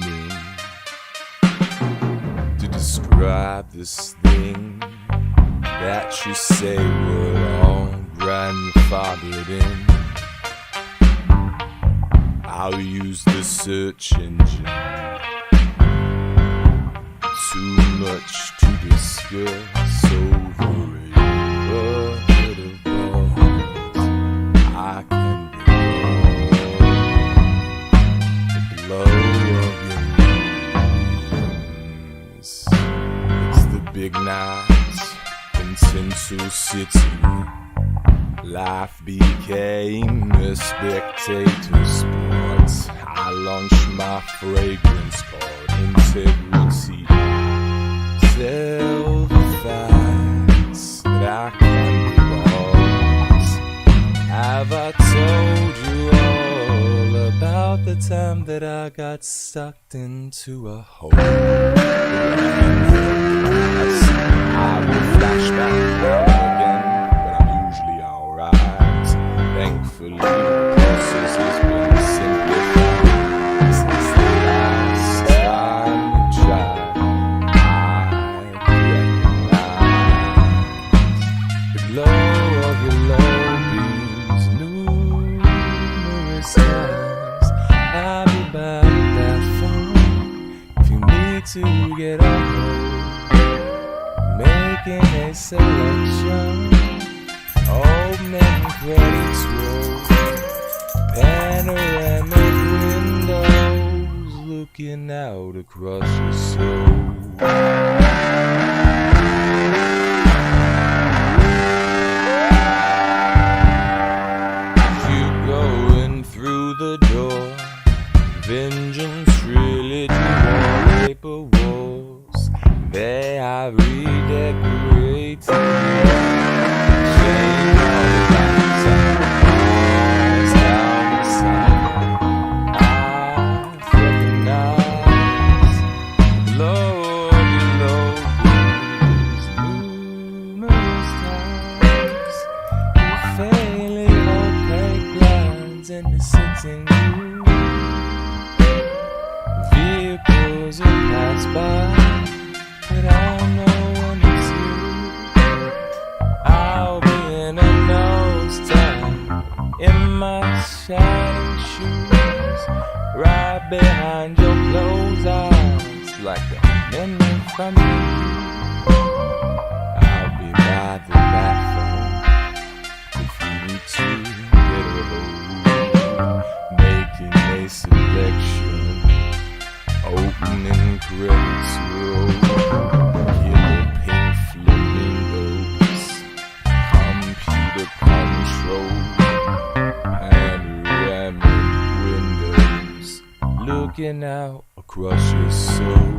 synonym to describe this thing that you say we're all grandfathered in. I'll use the search engine. Too much to discuss over a bucket of balls. I can the glow of your wings. It's the big night in Central City. Life became a spectator sport. I launched my fragrance called integrity. Tell the facts that I can be lost. Have I told you all about the time that I got sucked into a hole? I will flash back now again, but I'm usually alright. Thankfully, the process has been simplified since the last time you tried. I recognize the glow of your low beams numerous times. I'll be back that phone if you need to get a hold. Making a selection, opening credits roll, panoramic windows, looking out across your soul. As you going through the door, vengeance, religion, wallpaper walls, they are redecorated. Shame all the lights down the side. I recognize the glow of your low beams numerous times. You failing opaque blinds in the sitting room. Vehicles will pass by, but I know when it's you. I'll be in a nose time in my shining shoes, right behind your closed eyes, like a memory from you. I'll be by the bathroom if you need to get a hold, making a selection, opening credits roll. Killer pink flamingos, computer control, panoramic windows, looking out across your soul.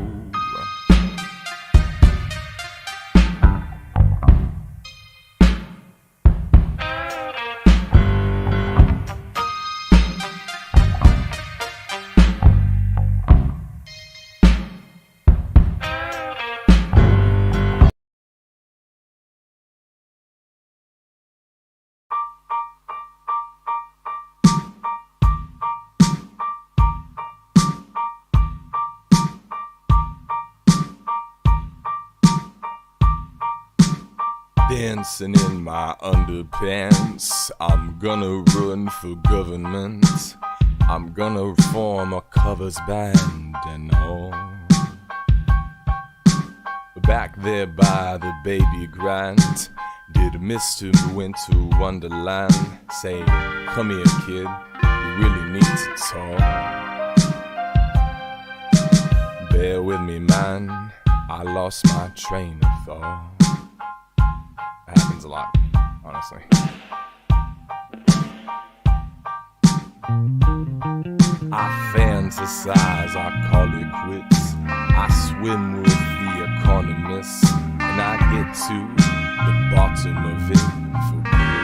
Dancing in my underpants, I'm gonna run for government. I'm gonna form a covers band and all. Back there by the baby Grant, did Mr. Winter Wonderland say, "Come here, kid, you really need to talk." Bear with me, man, I lost my train of thought. That happens a lot, honestly. I fantasize, I call it quits. I swim with the economists, and I get to the bottom of it for good.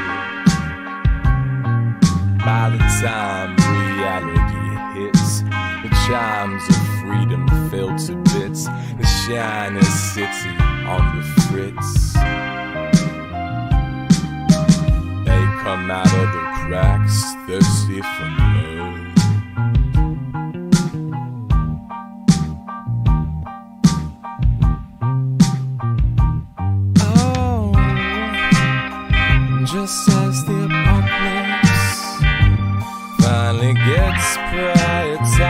By the time reality hits, the chimes of freedom fell to bits. The shiny city on the fritz. They come out of the cracks, thirsty for love. just as the apocalypse finally gets prioritized,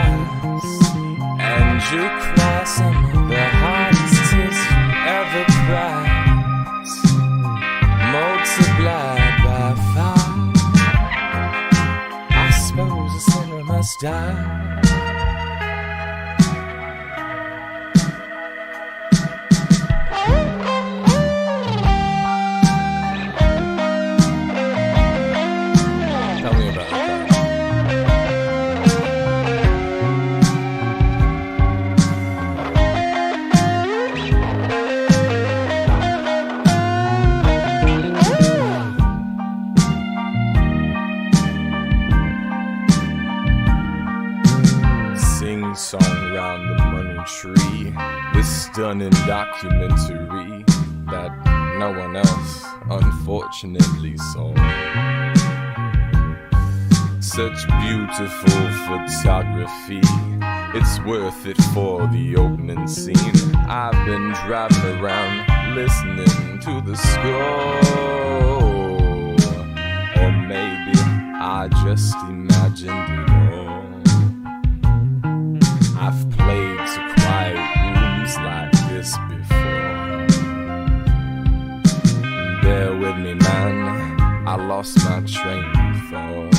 and you cry some of the hardest tears you ever cried, multiplied by 5. I suppose a sinner must die. Song round the money tree, this stunning documentary that no one else unfortunately saw. Such beautiful photography, it's worth it for the opening scene. I've been driving around listening to the score, or maybe I just imagined it all. I've played to quiet rooms like this before. Bear with me, man, I lost my train of thought.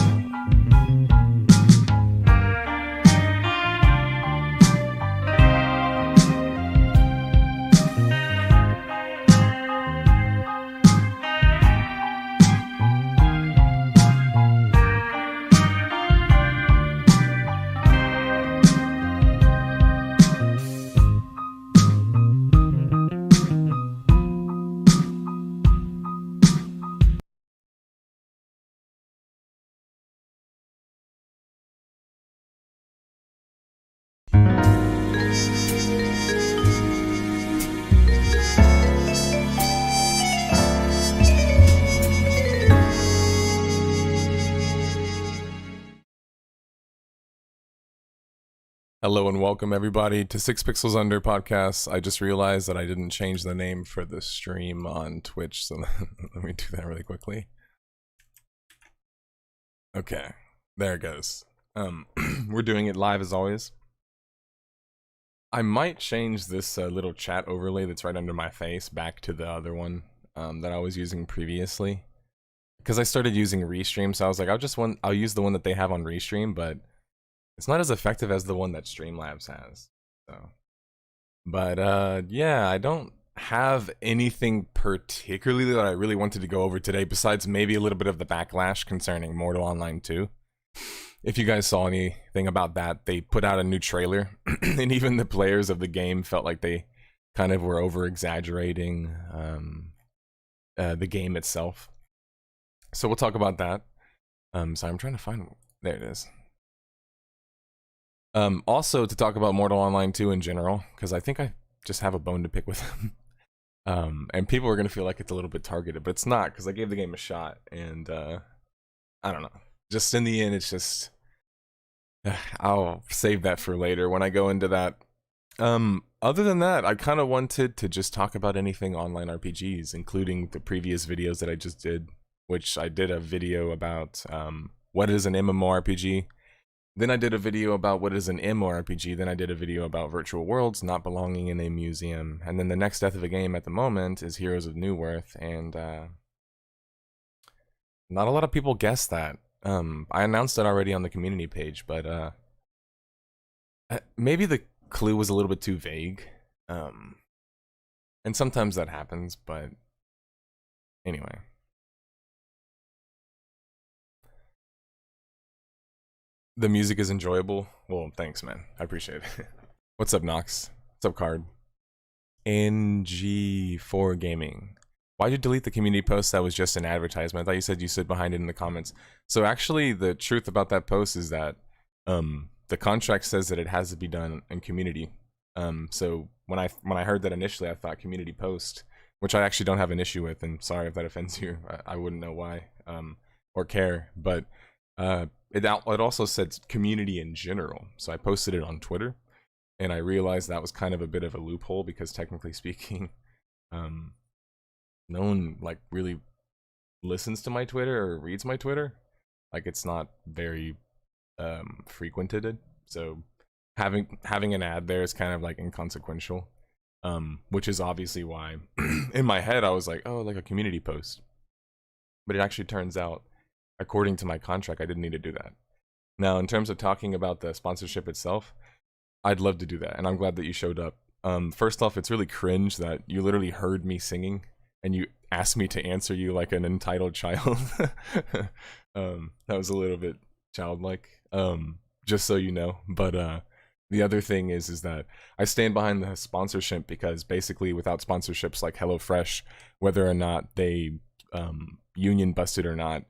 Hello and welcome everybody to 6 Pixels Under Podcasts. I just realized that I didn't change the name for the stream on Twitch, so let me do that really quickly. Okay, there it goes. We're doing it live as always. I might change this little chat overlay that's right under my face back to the other one that I was using previously. Because I started using Restream, so I was like, I'll use the one that they have on Restream, but it's not as effective as the one that Streamlabs has. So, but yeah, I don't have anything particularly that I really wanted to go over today, besides maybe a little bit of the backlash concerning Mortal Online 2. If you guys saw anything about that, they put out a new trailer, and even the players of the game felt like they kind of were over-exaggerating the game itself. So we'll talk about that. So I'm trying to find... There it is. Also, to talk about Mortal Online 2 in general, because I think I just have a bone to pick with them. And people are going to feel like it's a little bit targeted, but it's not, because I gave the game a shot, and I don't know. Just in the end, it's just... I'll save that for later when I go into that. Other than that, I kind of wanted to just talk about anything online RPGs, including the previous videos that I just did, which I did a video about what is an MMORPG. Then I did a video about what is an MMORPG. Then I did a video about virtual worlds not belonging in a museum. And then the next death of a game at the moment is Heroes of Newerth. And not a lot of people guessed that. I announced it already on the community page, but maybe the clue was a little bit too vague. And sometimes that happens, but anyway. The music is enjoyable. Well, thanks, man. I appreciate it. What's up, Nox? What's up, Card? NG4 Gaming. Why'd you delete the community post that was just an advertisement? I thought you said you stood behind it in the comments. So actually, the truth about that post is that the contract says that it has to be done in community. So when I heard that initially, I thought community post, which I actually don't have an issue with, and sorry if that offends you. I wouldn't know why or care, but it also said community in general. So I posted it on Twitter, and I realized that was kind of a bit of a loophole because technically speaking, no one like really listens to my Twitter or reads my Twitter. Like, it's not very frequented, so having an ad there is kind of like inconsequential. Which is obviously why in my head I was like, oh, like a community post. But it actually turns out, according to my contract, I didn't need to do that. Now, in terms of talking about the sponsorship itself, I'd love to do that, and I'm glad that you showed up. First off, it's really cringe that you literally heard me singing and you asked me to answer you like an entitled child. That was a little bit childlike, just so you know. But the other thing is that I stand behind the sponsorship because basically without sponsorships like HelloFresh, whether or not they union busted or not,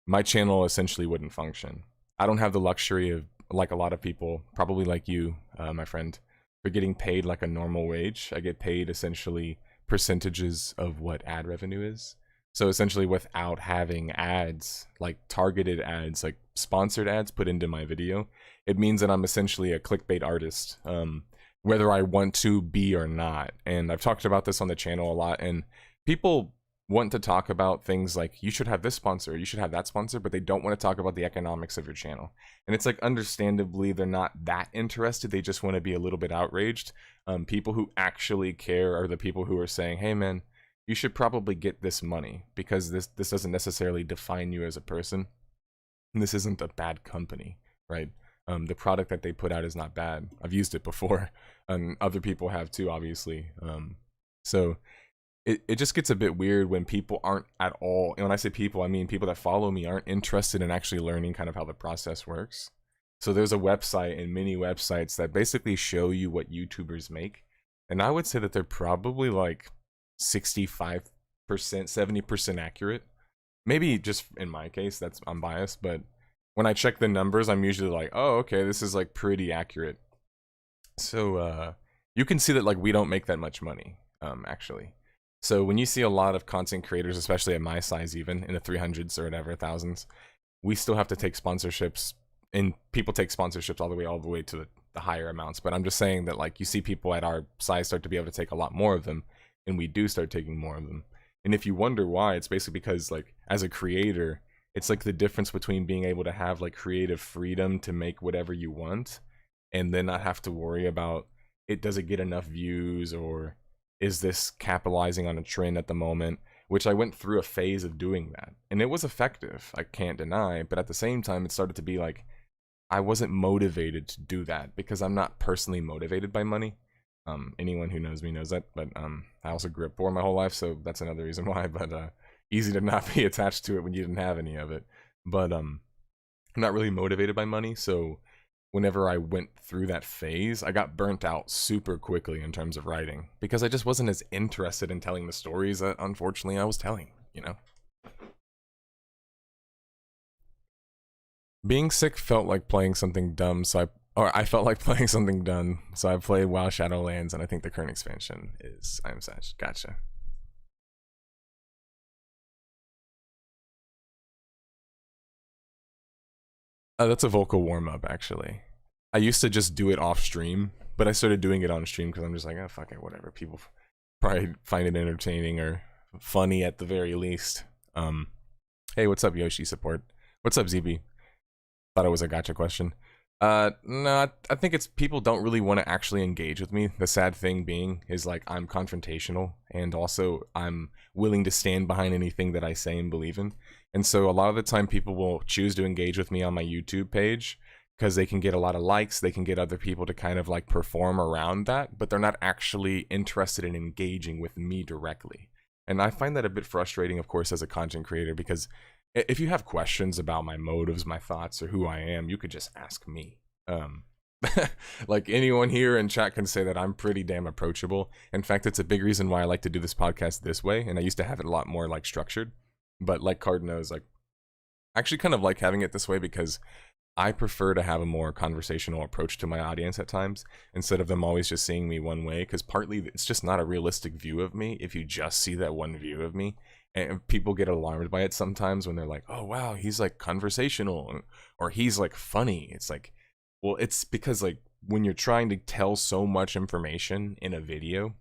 my channel essentially wouldn't function. I don't have the luxury of, like a lot of people, probably like you, my friend, for getting paid like a normal wage. I get paid essentially percentages of what ad revenue is. So essentially without having ads, like targeted ads, like sponsored ads put into my video, it means that I'm essentially a clickbait artist, whether I want to be or not. And I've talked about this on the channel a lot, and people want to talk about things like you should have this sponsor, you should have that sponsor, but they don't want to talk about the economics of your channel. And it's like, understandably, they're not that interested. They just want to be a little bit outraged. People who actually care are the people who are saying, hey man, you should probably get this money because this doesn't necessarily define you as a person. And this isn't a bad company, right? The product that they put out is not bad. I've used it before, and other people have too, obviously. So it just gets a bit weird when people aren't at all, and when I say people, I mean people that follow me aren't interested in actually learning kind of how the process works. So there's a website and many websites that basically show you what YouTubers make, and I would say that they're probably like 65%, 70% accurate. Maybe just in my case, I'm biased, but when I check the numbers, I'm usually like, oh, okay, this is like pretty accurate. So you can see that like we don't make that much money, actually. So when you see a lot of content creators, especially at my size, even in the 300s or whatever, thousands, we still have to take sponsorships, and people take sponsorships all the way to the higher amounts. But I'm just saying that like you see people at our size start to be able to take a lot more of them, and we do start taking more of them. And if you wonder why, it's basically because like as a creator, it's like the difference between being able to have like creative freedom to make whatever you want and then not have to worry about it, does it get enough views, or is this capitalizing on a trend at the moment, which I went through a phase of doing that. And it was effective, I can't deny, but at the same time, it started to be like, I wasn't motivated to do that because I'm not personally motivated by money. Anyone who knows me knows that, but I also grew up poor my whole life, so that's another reason why, but easy to not be attached to it when you didn't have any of it. But I'm not really motivated by money, so whenever I went through that phase, I got burnt out super quickly in terms of writing because I just wasn't as interested in telling the stories that unfortunately I was telling, you know? Being sick felt like playing something dumb, I felt like playing something dumb, so I played WoW Shadowlands, and I think the current expansion is I Am Satch. Gotcha. That's a vocal warm-up, actually. I used to just do it off stream, but I started doing it on stream because I'm just like, oh, fuck it, whatever. People probably find it entertaining or funny at the very least. Hey, what's up, Yoshi support? What's up, ZB? Thought it was a gotcha question. No, I think it's people don't really want to actually engage with me. The sad thing being is like I'm confrontational, and also I'm willing to stand behind anything that I say and believe in. And so a lot of the time people will choose to engage with me on my YouTube page because they can get a lot of likes, they can get other people to kind of like perform around that, but they're not actually interested in engaging with me directly. And I find that a bit frustrating, of course, as a content creator, because if you have questions about my motives, my thoughts, or who I am, you could just ask me. Like anyone here in chat can say that I'm pretty damn approachable. In fact, it's a big reason why I like to do this podcast this way, and I used to have it a lot more like structured. But like Card knows, like I actually kind of like having it this way because I prefer to have a more conversational approach to my audience at times instead of them always just seeing me one way, because partly it's just not a realistic view of me if you just see that one view of me. And people get alarmed by it sometimes when they're like, oh wow, he's like conversational, or he's like funny. It's like, well, it's because like when you're trying to tell so much information in a video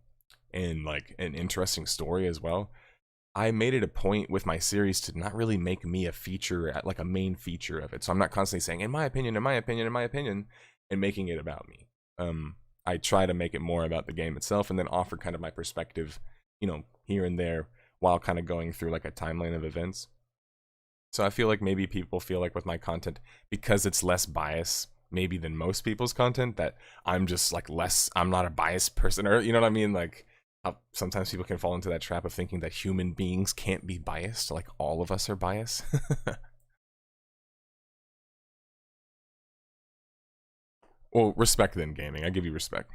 and like an interesting story as well, I made it a point with my series to not really make me a feature, like a main feature of it. So I'm not constantly saying, in my opinion, in my opinion, in my opinion, and making it about me. I try to make it more about the game itself and then offer kind of my perspective, here and there while kind of going through like a timeline of events. So I feel like maybe people feel like with my content, because it's less bias maybe than most people's content, that I'm just like I'm not a biased person, or you know what I mean? Like, sometimes people can fall into that trap of thinking that human beings can't be biased, like all of us are biased. Well, respect then, gaming. I give you respect.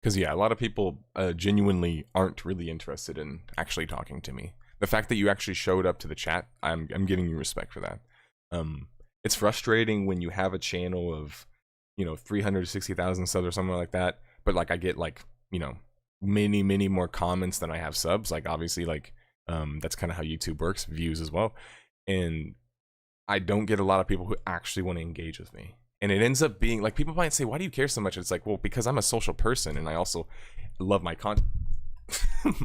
Because, yeah, a lot of people genuinely aren't really interested in actually talking to me. The fact that you actually showed up to the chat, I'm giving you respect for that. It's frustrating when you have a channel of, 360,000 subs or something like that, but, like, I get, like, many more comments than I have subs. Like, obviously, like, that's kind of how YouTube works, views as well. And I don't get a lot of people who actually want to engage with me. And it ends up being like, people might say, why do you care so much? It's like, well, because I'm a social person and I also love my content.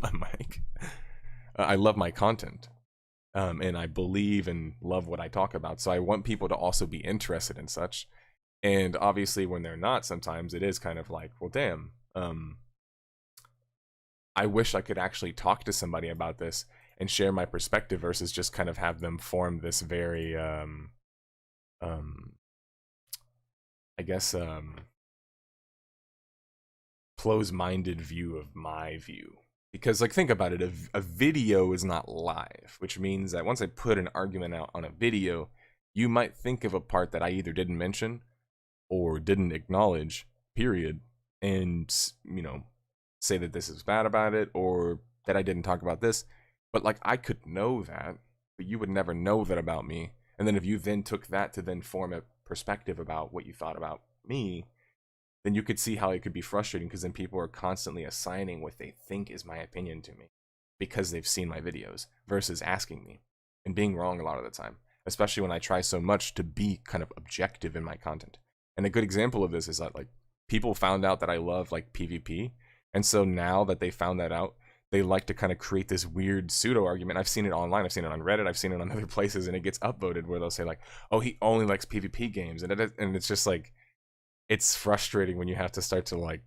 My mic. I love my content. And I believe and love what I talk about. So I want people to also be interested in such. And obviously when they're not, sometimes it is kind of like, well, damn, I wish I could actually talk to somebody about this and share my perspective versus just kind of have them form this very, I guess, close-minded view of my view. Because, like, think about it, a video is not live, which means that once I put an argument out on a video, you might think of a part that I either didn't mention or didn't acknowledge, period, and, say that this is bad about it or that I didn't talk about this. But, like, I could know that, but you would never know that about me. And then if you then took that to then form a perspective about what you thought about me, then you could see how it could be frustrating, because then people are constantly assigning what they think is my opinion to me because they've seen my videos versus asking me and being wrong a lot of the time, especially when I try so much to be kind of objective in my content. And a good example of this is that, like, people found out that I love, like, PvP, and so now that they found that out, they like to kind of create this weird pseudo argument. I've seen it online, I've seen it on Reddit, I've seen it on other places, and it gets upvoted where they'll say like, oh, he only likes PvP games, and it's just like, it's frustrating when you have to start to like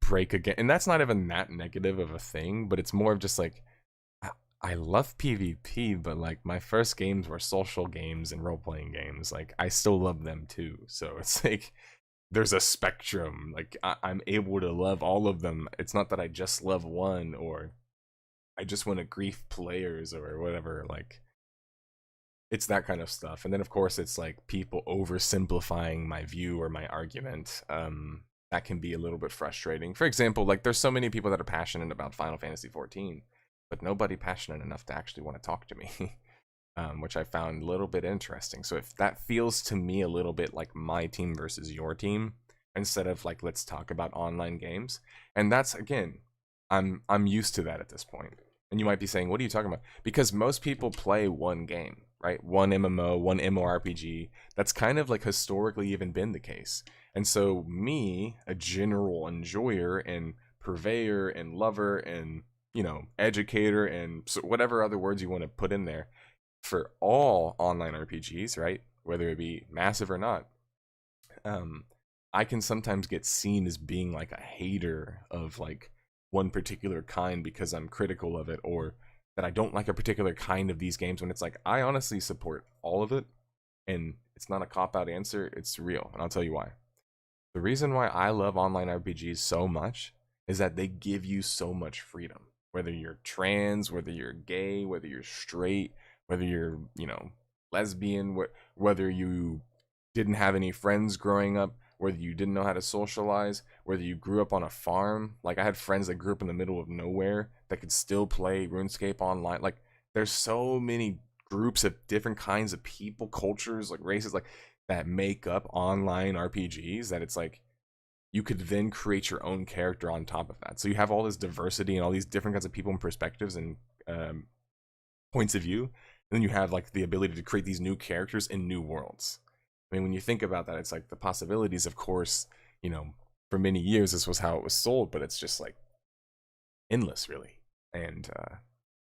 break again. And that's not even that negative of a thing, but it's more of just like, I love PvP, but like my first games were social games and role-playing games. Like, I still love them too. So it's like, there's a spectrum. Like, I'm able to love all of them. It's not that I just love one or I just want to grief players or whatever. Like, it's that kind of stuff. And then of course it's like people oversimplifying my view or my argument. That can be a little bit frustrating. For example, like, there's so many people that are passionate about Final Fantasy 14, but nobody passionate enough to actually want to talk to me. Which I found a little bit interesting. So if that feels to me a little bit like my team versus your team, instead of like, let's talk about online games, and that's, again, I'm used to that at this point. And you might be saying, what are you talking about? Because most people play one game, right? One MMO, one MMORPG. That's kind of like historically even been the case. And so me, a general enjoyer and purveyor and lover and, educator and so whatever other words you want to put in there, for all online RPGs, right? Whether it be massive or not, I can sometimes get seen as being like a hater of like one particular kind because I'm critical of it, or that I don't like a particular kind of these games, when it's like, I honestly support all of it, and it's not a cop-out answer, it's real, and I'll tell you why. The reason why I love online RPGs so much is that they give you so much freedom. Whether you're trans, whether you're gay, whether you're straight, whether you're, lesbian, whether you didn't have any friends growing up, whether you didn't know how to socialize, whether you grew up on a farm. Like, I had friends that grew up in the middle of nowhere that could still play RuneScape online. Like, there's so many groups of different kinds of people, cultures, like races, like, that make up online RPGs, that it's like, you could then create your own character on top of that. So you have all this diversity and all these different kinds of people and perspectives and points of view. And then you have like the ability to create these new characters in new worlds. I mean, when you think about that, it's like the possibilities, of course, for many years, this was how it was sold, but it's just like endless, really. And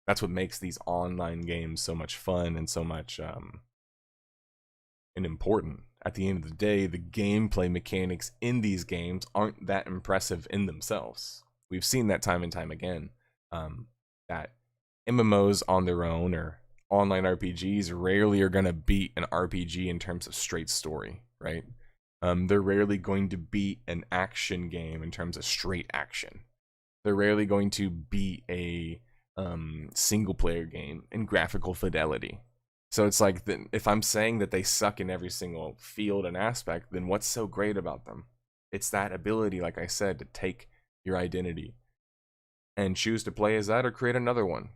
That's what makes these online games so much fun and so much and important. At the end of the day, the gameplay mechanics in these games aren't that impressive in themselves. We've seen that time and time again. That MMOs on their own or online RPGs rarely are going to beat an RPG in terms of straight story, right? They're rarely going to beat an action game in terms of straight action. They're rarely going to beat a single player game in graphical fidelity. So it's like, if I'm saying that they suck in every single field and aspect, then what's so great about them? It's that ability, like I said, to take your identity and choose to play as that or create another one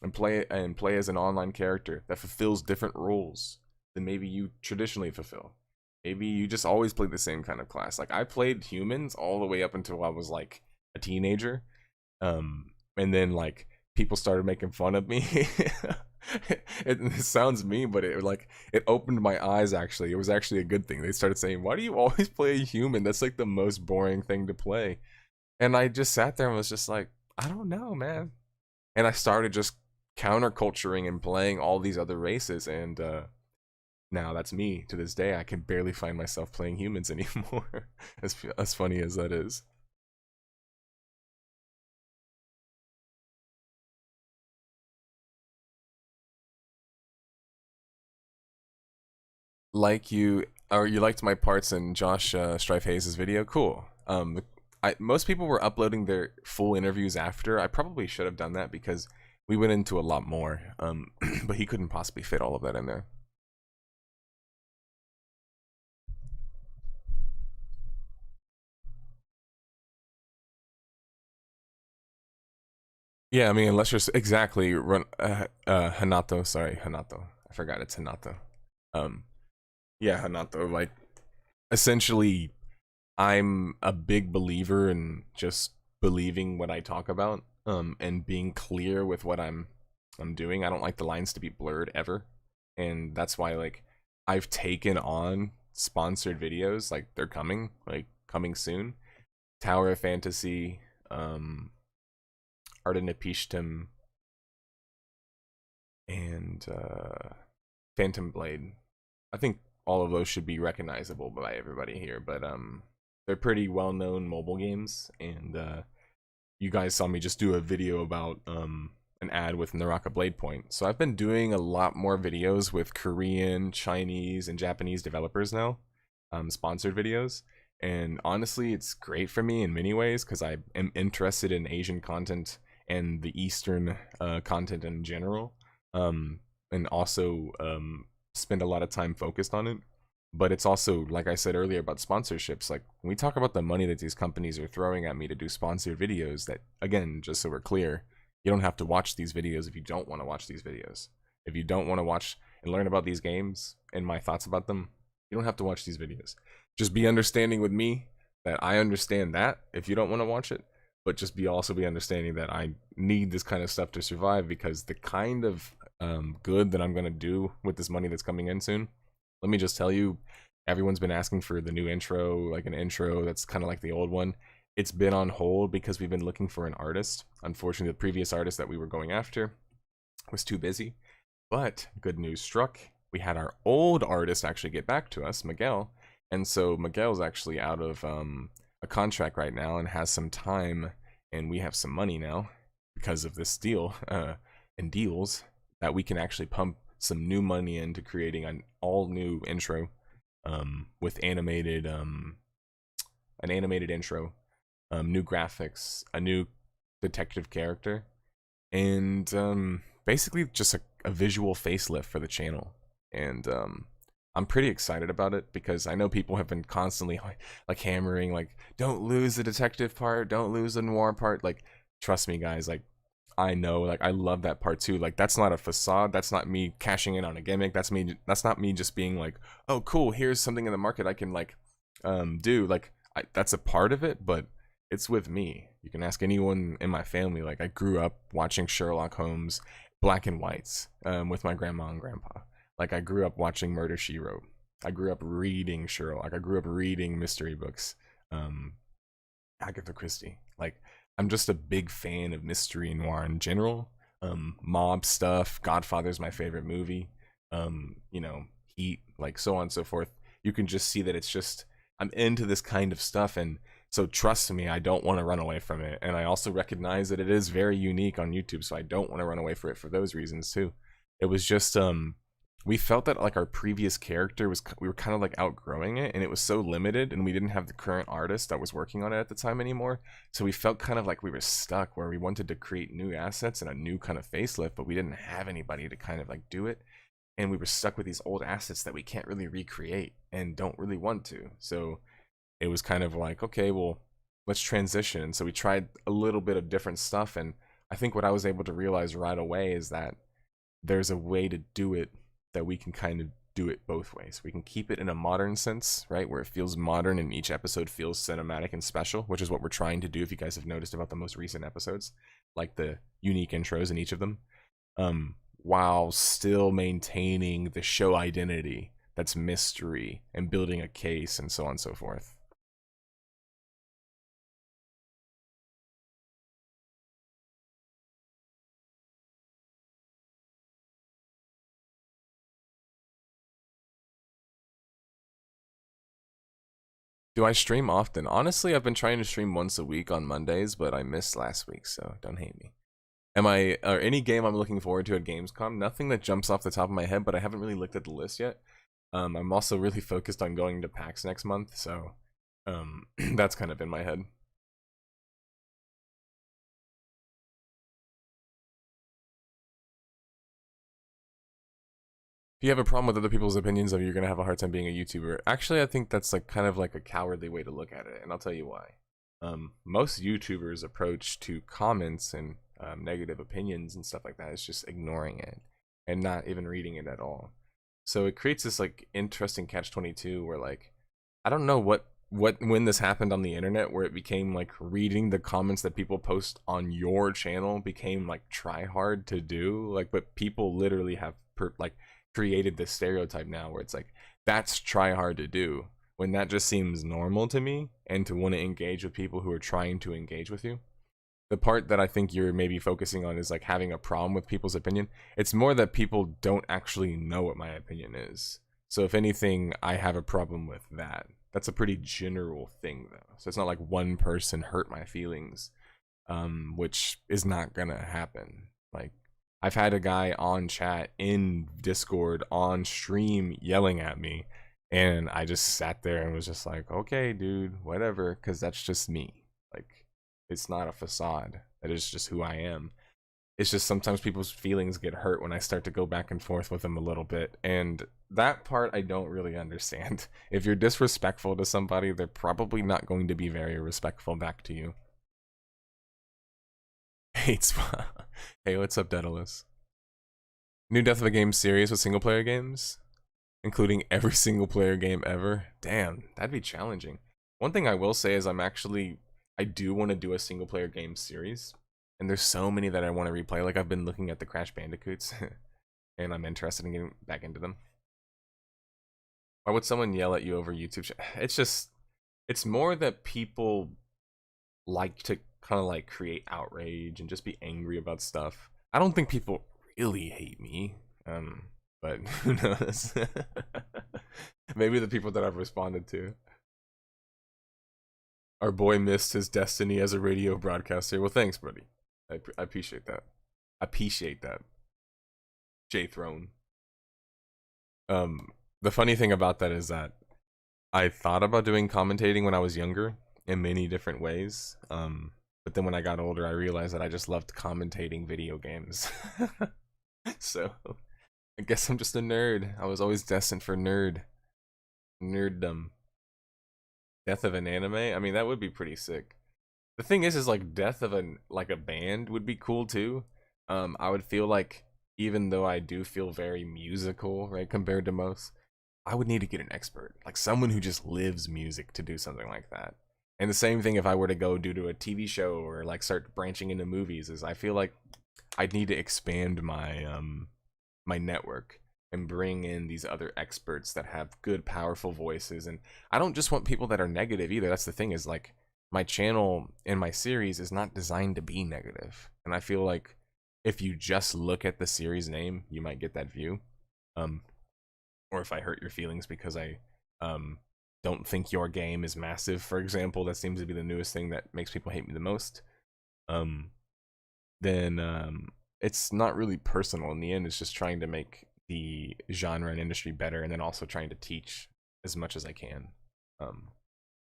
and play as an online character that fulfills different roles than maybe you traditionally fulfill. Maybe you just always play the same kind of class. Like, I played humans all the way up until I was like a teenager. And then like people started making fun of me. It sounds mean, but it opened my eyes. Actually, it was actually a good thing. They started saying, "Why do you always play a human? That's like the most boring thing to play." And I just sat there and was just like, I don't know, man. And I started just counterculturing and playing all these other races, and now that's me to this day. I can barely find myself playing humans anymore. As funny as that is. Like you, or you liked my parts in Josh Strife Hayes' video. Cool. Most people were uploading their full interviews after. I probably should have done that because we went into a lot more. But he couldn't possibly fit all of that in there. Yeah, I mean, unless you're exactly run Hanato. Sorry, Hanato. I forgot it's Hanato. Um, yeah, Hanato. Like, essentially, I'm a big believer in just believing what I talk about, and being clear with what I'm doing. I don't like the lines to be blurred ever, and that's why like I've taken on sponsored videos. Like, they're coming soon. Tower of Fantasy, Ardenapishtim, and Phantom Blade. I think all of those should be recognizable by everybody here, but they're pretty well-known mobile games, and you guys saw me just do a video about an ad with Naraka Blade Point. So I've been doing a lot more videos with Korean, Chinese, and Japanese developers now, sponsored videos. And honestly, it's great for me in many ways because I am interested in Asian content and the Eastern content in general, and also spend a lot of time focused on it. But it's also, like I said earlier about sponsorships, like when we talk about the money that these companies are throwing at me to do sponsored videos, that, again, just so we're clear, you don't have to watch these videos if you don't want to watch these videos. If you don't want to watch and learn about these games and my thoughts about them, you don't have to watch these videos. Just be understanding with me that I understand that if you don't want to watch it, but just also be understanding that I need this kind of stuff to survive, because the kind of good that I'm going to do with this money that's coming in soon, let me just tell you, everyone's been asking for the new intro, like an intro that's kind of like the old one. It's been on hold because we've been looking for an artist. Unfortunately, the previous artist that we were going after was too busy. But good news struck. We had our old artist actually get back to us, Miguel. And so Miguel's actually out of a contract right now and has some time, and we have some money now because of this deal and deals that we can actually pump some new money into creating an all new intro, with animated an animated intro, new graphics, a new detective character, and basically just a visual facelift for the channel. And I'm pretty excited about it because I know people have been constantly like hammering, like, don't lose the detective part, don't lose the noir part. Like, trust me guys, like, I know, like, I love that part too. Like, that's not a facade, that's not me cashing in on a gimmick, that's not me just being like, oh cool, here's something in the market I can like do. Like, that's a part of it, but it's with me. You can ask anyone in my family. Like, I grew up watching Sherlock Holmes black and whites with my grandma and grandpa. Like, I grew up watching Murder, She Wrote. I grew up reading Sherlock. I grew up reading mystery books, Agatha Christie. Like, I'm just a big fan of mystery and noir in general. mob stuff. Godfather's my favorite movie. You know, Heat, like so on and so forth. You can just see that it's just I'm into this kind of stuff, and so trust me, I don't want to run away from it. And I also recognize that it is very unique on YouTube, so I don't want to run away from it for those reasons too. It was just we felt that like our previous character was we were kind of like outgrowing it, and it was so limited, and we didn't have the current artist that was working on it at the time anymore, so we felt kind of like we were stuck where we wanted to create new assets and a new kind of facelift, but we didn't have anybody to kind of like do it, and we were stuck with these old assets that we can't really recreate and don't really want to. So it was kind of like, okay, well, let's transition. And so we tried a little bit of different stuff, and I think what I was able to realize right away is that there's a way to do it that we can kind of do it both ways. We can keep it in a modern sense, right, where it feels modern and each episode feels cinematic and special, which is what we're trying to do, if you guys have noticed about the most recent episodes, like the unique intros in each of them, while still maintaining the show identity that's mystery and building a case and so on and so forth. Do I stream often? Honestly, I've been trying to stream once a week on Mondays, but I missed last week, so don't hate me. Am I, or any game I'm looking forward to at Gamescom? Nothing that jumps off the top of my head, but I haven't really looked at the list yet. I'm also really focused on going to PAX next month, so that's kind of in my head. If you have a problem with other people's opinions of you, you're gonna have a hard time being a YouTuber. Actually, I think that's like kind of like a cowardly way to look at it, and I'll tell you why. Most YouTubers' approach to comments and negative opinions and stuff like that is just ignoring it and not even reading it at all. So it creates this like interesting catch-22 where like I don't know what when this happened on the internet, where it became like reading the comments that people post on your channel became like try hard to do, like, but people literally have like created this stereotype now where it's like that's try hard to do, when that just seems normal to me, and to want to engage with people who are trying to engage with you. The part that I think you're maybe focusing on is like having a problem with people's opinion. It's more that people don't actually know what my opinion is. So if anything, I have a problem with that. That's a pretty general thing though. So it's not like one person hurt my feelings, which is not gonna happen. Like, I've had a guy on chat in Discord on stream yelling at me, and I just sat there and was just like, okay, dude, whatever, because that's just me. Like, it's not a facade. That is just who I am. It's just sometimes people's feelings get hurt when I start to go back and forth with them a little bit, and that part I don't really understand. If you're disrespectful to somebody, they're probably not going to be very respectful back to you. Hates. Hey, what's up, Daedalus? New Death of a Game series with single player games, including every single player game ever. Damn, that'd be challenging. One thing I will say is I do want to do a single player game series, and there's so many that I want to replay. Like, I've been looking at the Crash Bandicoots and I'm interested in getting back into them. Why would someone yell at you over YouTube? It's just, it's more that people like to kind of like create outrage and just be angry about stuff. I don't think people really hate me, but who knows? Maybe the people that I've responded to. Our boy missed his destiny as a radio broadcaster. Well, thanks, buddy. I appreciate that. Appreciate that. J Throne. The funny thing about that is that I thought about doing commentating when I was younger in many different ways. But then when I got older, I realized that I just loved commentating video games. So I guess I'm just a nerd. I was always destined for nerddom. Death of an anime? I mean, that would be pretty sick. The thing is like death of a band would be cool too. I would feel like, even though I do feel very musical, right, compared to most, I would need to get an expert, like someone who just lives music, to do something like that. And the same thing if I were to go to a TV show or like start branching into movies, is I feel like I'd need to expand my my network and bring in these other experts that have good, powerful voices. And I don't just want people that are negative either. That's the thing, is like my channel and my series is not designed to be negative. And I feel like if you just look at the series name, you might get that view. Or if I hurt your feelings because I don't think your game is massive, for example, that seems to be the newest thing that makes people hate me the most. Then it's not really personal. In the end, it's just trying to make the genre and industry better, and then also trying to teach as much as I can.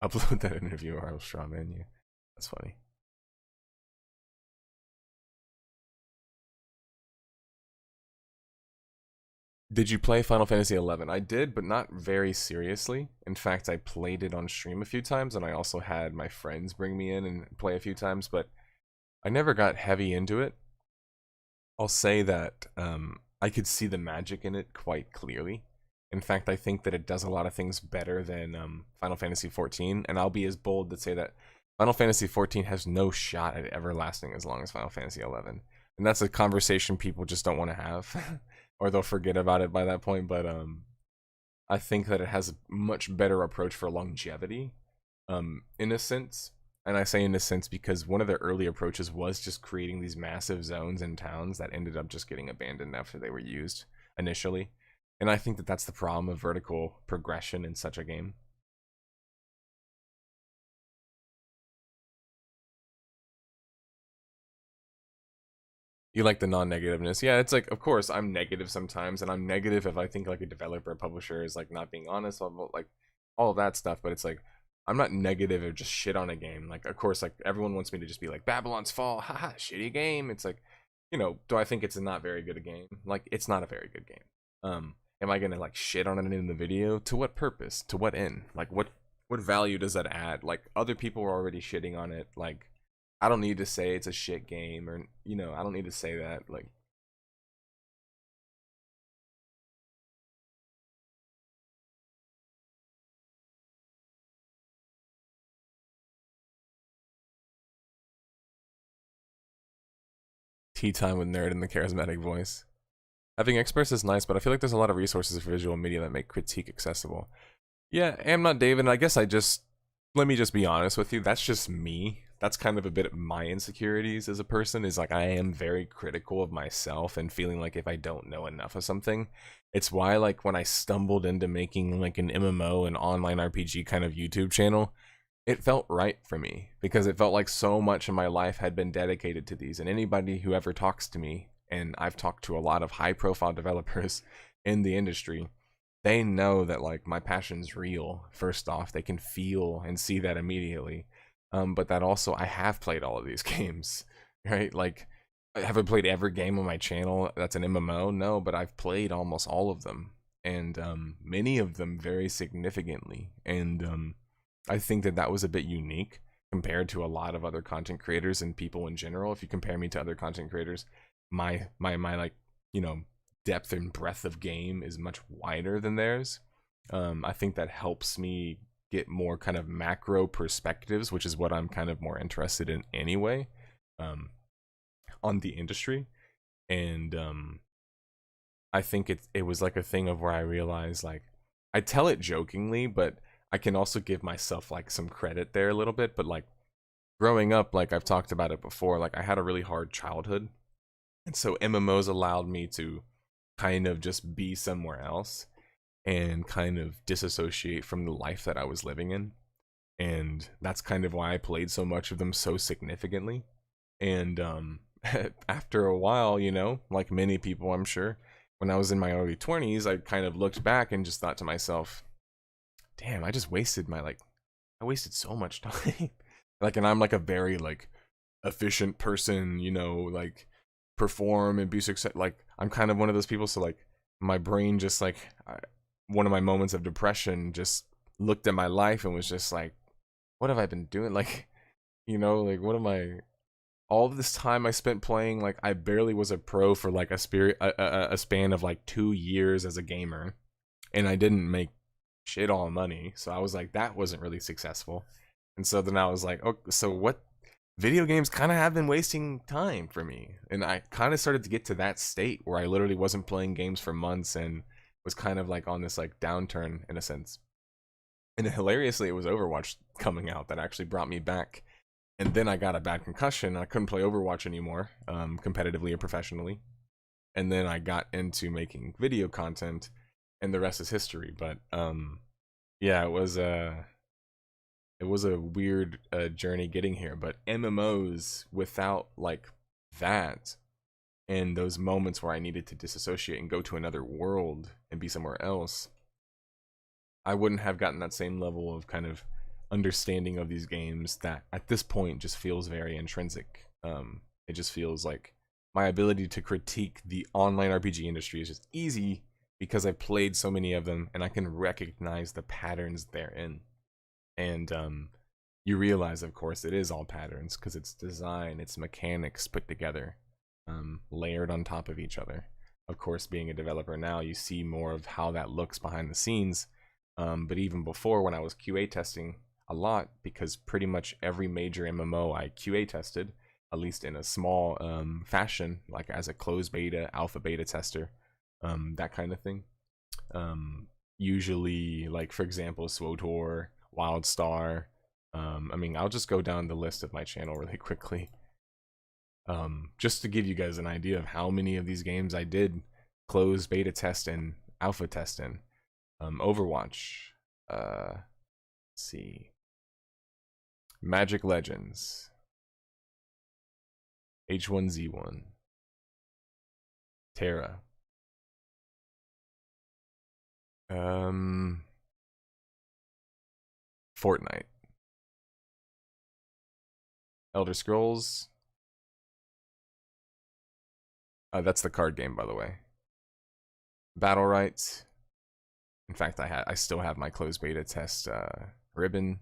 Upload that interview or I'll strawman you. That's funny. Did you play Final Fantasy XI? I did, but not very seriously. In fact, I played it on stream a few times, and I also had my friends bring me in and play a few times, but I never got heavy into it. I'll say that I could see the magic in it quite clearly. In fact, I think that it does a lot of things better than Final Fantasy XIV, and I'll be as bold to say that Final Fantasy XIV has no shot at ever lasting as long as Final Fantasy XI. And that's a conversation people just don't want to have, or they'll forget about it by that point, but I think that it has a much better approach for longevity, in a sense. And I say in a sense because one of their early approaches was just creating these massive zones and towns that ended up just getting abandoned after they were used initially. And I think that that's the problem of vertical progression in such a game. You like the non-negativeness. Yeah, it's like, of course, I'm negative sometimes, and I'm negative if I think like a developer or publisher is like not being honest, like all of that stuff, but it's like, I'm not negative or just shit on a game. Like, of course, like everyone wants me to just be like, Babylon's Fall, haha, shitty game. It's like, you know, do I think it's a not very good a game? Like, it's not a very good game. Am I gonna like shit on it in the video? To what purpose? To what end? Like, what value does that add? Like, other people are already shitting on it. Like, I don't need to say it's a shit game, or you know, I don't need to say that. Like, tea time with Nerd and the charismatic voice. Having experts is nice, but I feel like there's a lot of resources for visual media that make critique accessible. Yeah, I'm not David, and I guess let me just be honest with you, that's just me. That's kind of a bit of my insecurities as a person, is like I am very critical of myself and feeling like if I don't know enough of something. It's why like when I stumbled into making like an MMO, an online RPG kind of YouTube channel, it felt right for me because it felt like so much of my life had been dedicated to these. And anybody who ever talks to me, and I've talked to a lot of high profile developers in the industry, they know that like my passion's real. First off, they can feel and see that immediately. But that also, I have played all of these games, right? Like, have I played every game on my channel that's an MMO? No, but I've played almost all of them, and many of them very significantly. And I think that that was a bit unique compared to a lot of other content creators and people in general. If you compare me to other content creators, my like, you know, depth and breadth of game is much wider than theirs. I think that helps me get more kind of macro perspectives, which is what I'm kind of more interested in anyway, on the industry. And I think it was like a thing of where I realized, like, I tell it jokingly, but I can also give myself like some credit there a little bit. But like growing up, like I've talked about it before, like I had a really hard childhood, and so MMOs allowed me to kind of just be somewhere else and kind of disassociate from the life that I was living in. And that's kind of why I played so much of them so significantly. And after a while, you know, like many people, I'm sure, when I was in my early 20s, I kind of looked back and just thought to myself, damn, I just wasted I wasted so much time. Like, and I'm like a very like efficient person, you know, like perform and be success. Like, I'm kind of one of those people. So like my brain just like, one of my moments of depression just looked at my life and was just like, what have I been doing? Like, you know, like what am I, all of this time I spent playing, like I barely was a pro for like a span of like 2 years as a gamer, and I didn't make shit all money. So I was like, that wasn't really successful. And so then I was like, oh, so what, video games kind of have been wasting time for me. And I kind of started to get to that state where I literally wasn't playing games for months and was kind of like on this like downturn in a sense. And hilariously, it was Overwatch coming out that actually brought me back And then I got a bad concussion. I couldn't play Overwatch anymore, competitively or professionally. And then I got into making video content, and the rest is history. But yeah, it was a weird journey getting here. But MMOs without like that, and those moments where I needed to disassociate and go to another world and be somewhere else, I wouldn't have gotten that same level of kind of understanding of these games that at this point just feels very intrinsic. It just feels like my ability to critique the online RPG industry is just easy because I've played so many of them and I can recognize the patterns therein. And you realize, of course, it is all patterns because it's design, it's mechanics put together, layered on top of each other. Of course, being a developer now, you see more of how that looks behind the scenes. But even before, when I was QA testing a lot, because pretty much every major MMO I QA tested, at least in a small fashion, like as a closed beta, alpha beta tester, that kind of thing. Usually, like for example, SWTOR, WildStar. I mean, I'll just go down the list of my channel really quickly. Just to give you guys an idea of how many of these games I did closed beta test and alpha test in. Overwatch. Let's see. Magic Legends. H1Z1. Terra. Fortnite. Elder Scrolls. That's the card game, by the way. Battle Rights. In fact, I still have my closed beta test ribbon.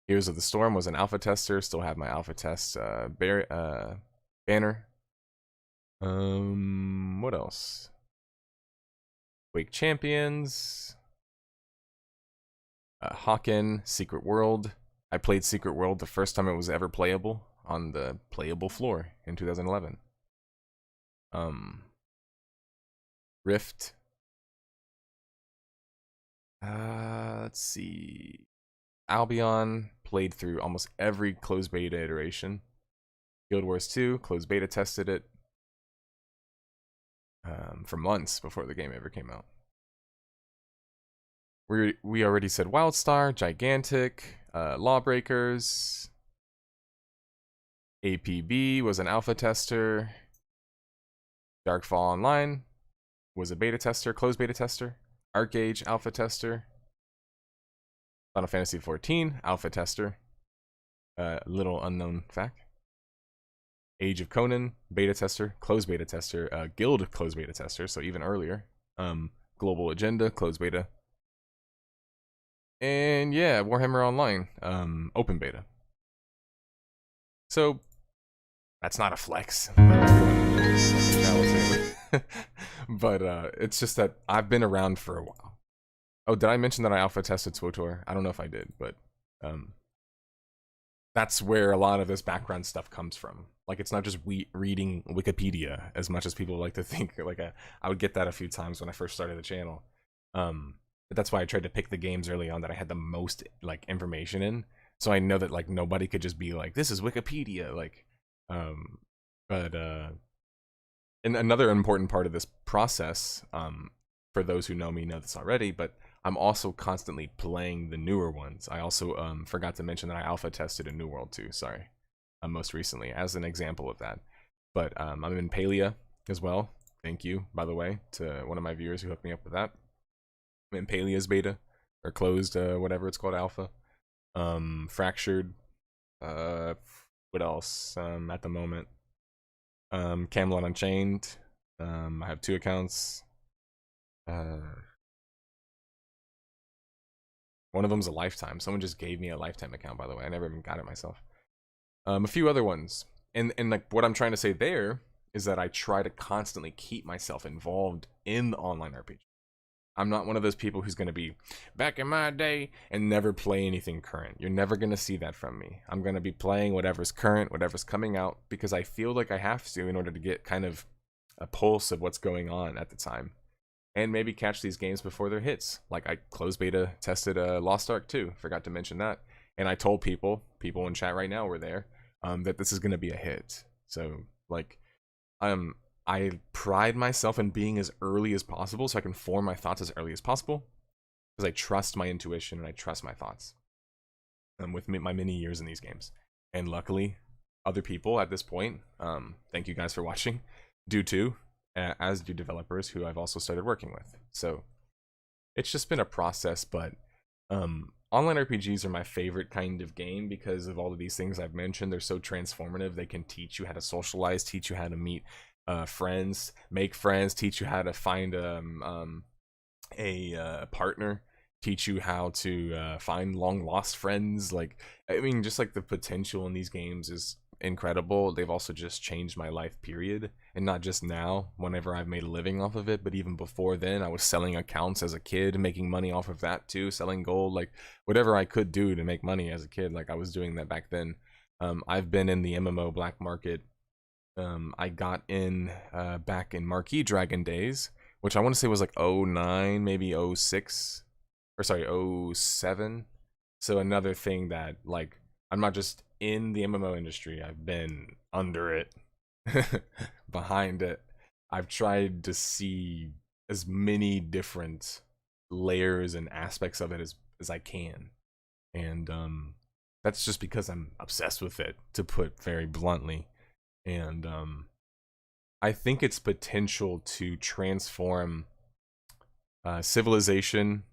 Heroes of the Storm was an alpha tester. Still have my alpha test banner. What else? Wake Champions. Hawken, Secret World. I played Secret World the first time it was ever playable on the playable floor in 2011. Rift. Let's see. Albion, played through almost every closed beta iteration. Guild Wars 2, closed beta tested it for months before the game ever came out. We already said WildStar, Gigantic, Lawbreakers. APB was an alpha tester. Darkfall Online was a beta tester, closed beta tester. Arcage, alpha tester. Final Fantasy XIV, alpha tester. Little unknown fact. Age of Conan, beta tester, closed beta tester. Guild, closed beta tester, so even earlier. Global Agenda, closed beta. And yeah, Warhammer Online, open beta. So, that's not a flex. But it's just that I've been around for a while. Oh, did I mention that I alpha tested SWTOR? I don't know if I did, but that's where a lot of this background stuff comes from. Like, it's not just reading Wikipedia as much as people like to think. Like, I would get that a few times when I first started the channel. But that's why I tried to pick the games early on that I had the most like information in, so I know that like nobody could just be like, this is Wikipedia, like. And another important part of this process, for those who know me know this already, but I'm also constantly playing the newer ones. I also forgot to mention that I alpha tested a New World 2, sorry, most recently, as an example of that. But I'm in Palia as well. Thank you, by the way, to one of my viewers who hooked me up with that. I'm in Palia's beta, or closed, whatever it's called, alpha. Fractured. What else? At the moment. Camelot Unchained. I have 2 accounts. One of them's a lifetime. Someone just gave me a lifetime account, by the way. I never even got it myself. A few other ones. And like what I'm trying to say there is that I try to constantly keep myself involved in the online RPG. I'm not one of those people who's going to be back in my day and never play anything current. You're never going to see that from me. I'm going to be playing whatever's current, whatever's coming out, because I feel like I have to in order to get kind of a pulse of what's going on at the time. And maybe catch these games before their hits. Like I closed beta tested Lost Ark 2, forgot to mention that. and I told people in chat right now were there, that this is gonna be a hit. So like, I pride myself in being as early as possible so I can form my thoughts as early as possible because I trust my intuition and I trust my thoughts. With my many years in these games, and luckily, other people at this point, thank you guys for watching, do too, as do developers who I've also started working with. So it's just been a process, but online RPGs are my favorite kind of game because of all of these things I've mentioned. They're so transformative. They can teach you how to socialize, teach you how to meet friends, make friends, teach you how to find a partner, teach you how to find long lost friends. Like, I mean, just like the potential in these games is incredible. They've also just changed my life, period. And not just now, whenever I've made a living off of it, but even before then. I was selling accounts as a kid, making money off of that too, selling gold, like whatever I could do to make money as a kid, like I was doing that back then. I've been in the MMO black market. I got in back in Marquee Dragon days, which I want to say was like '09, maybe '06, or sorry, '07. So another thing that, like, I'm not just in the MMO industry, I've been under it, behind it. I've tried to see as many different layers and aspects of it as I can. And that's just because I'm obsessed with it, to put very bluntly. And I think its potential to transform civilization,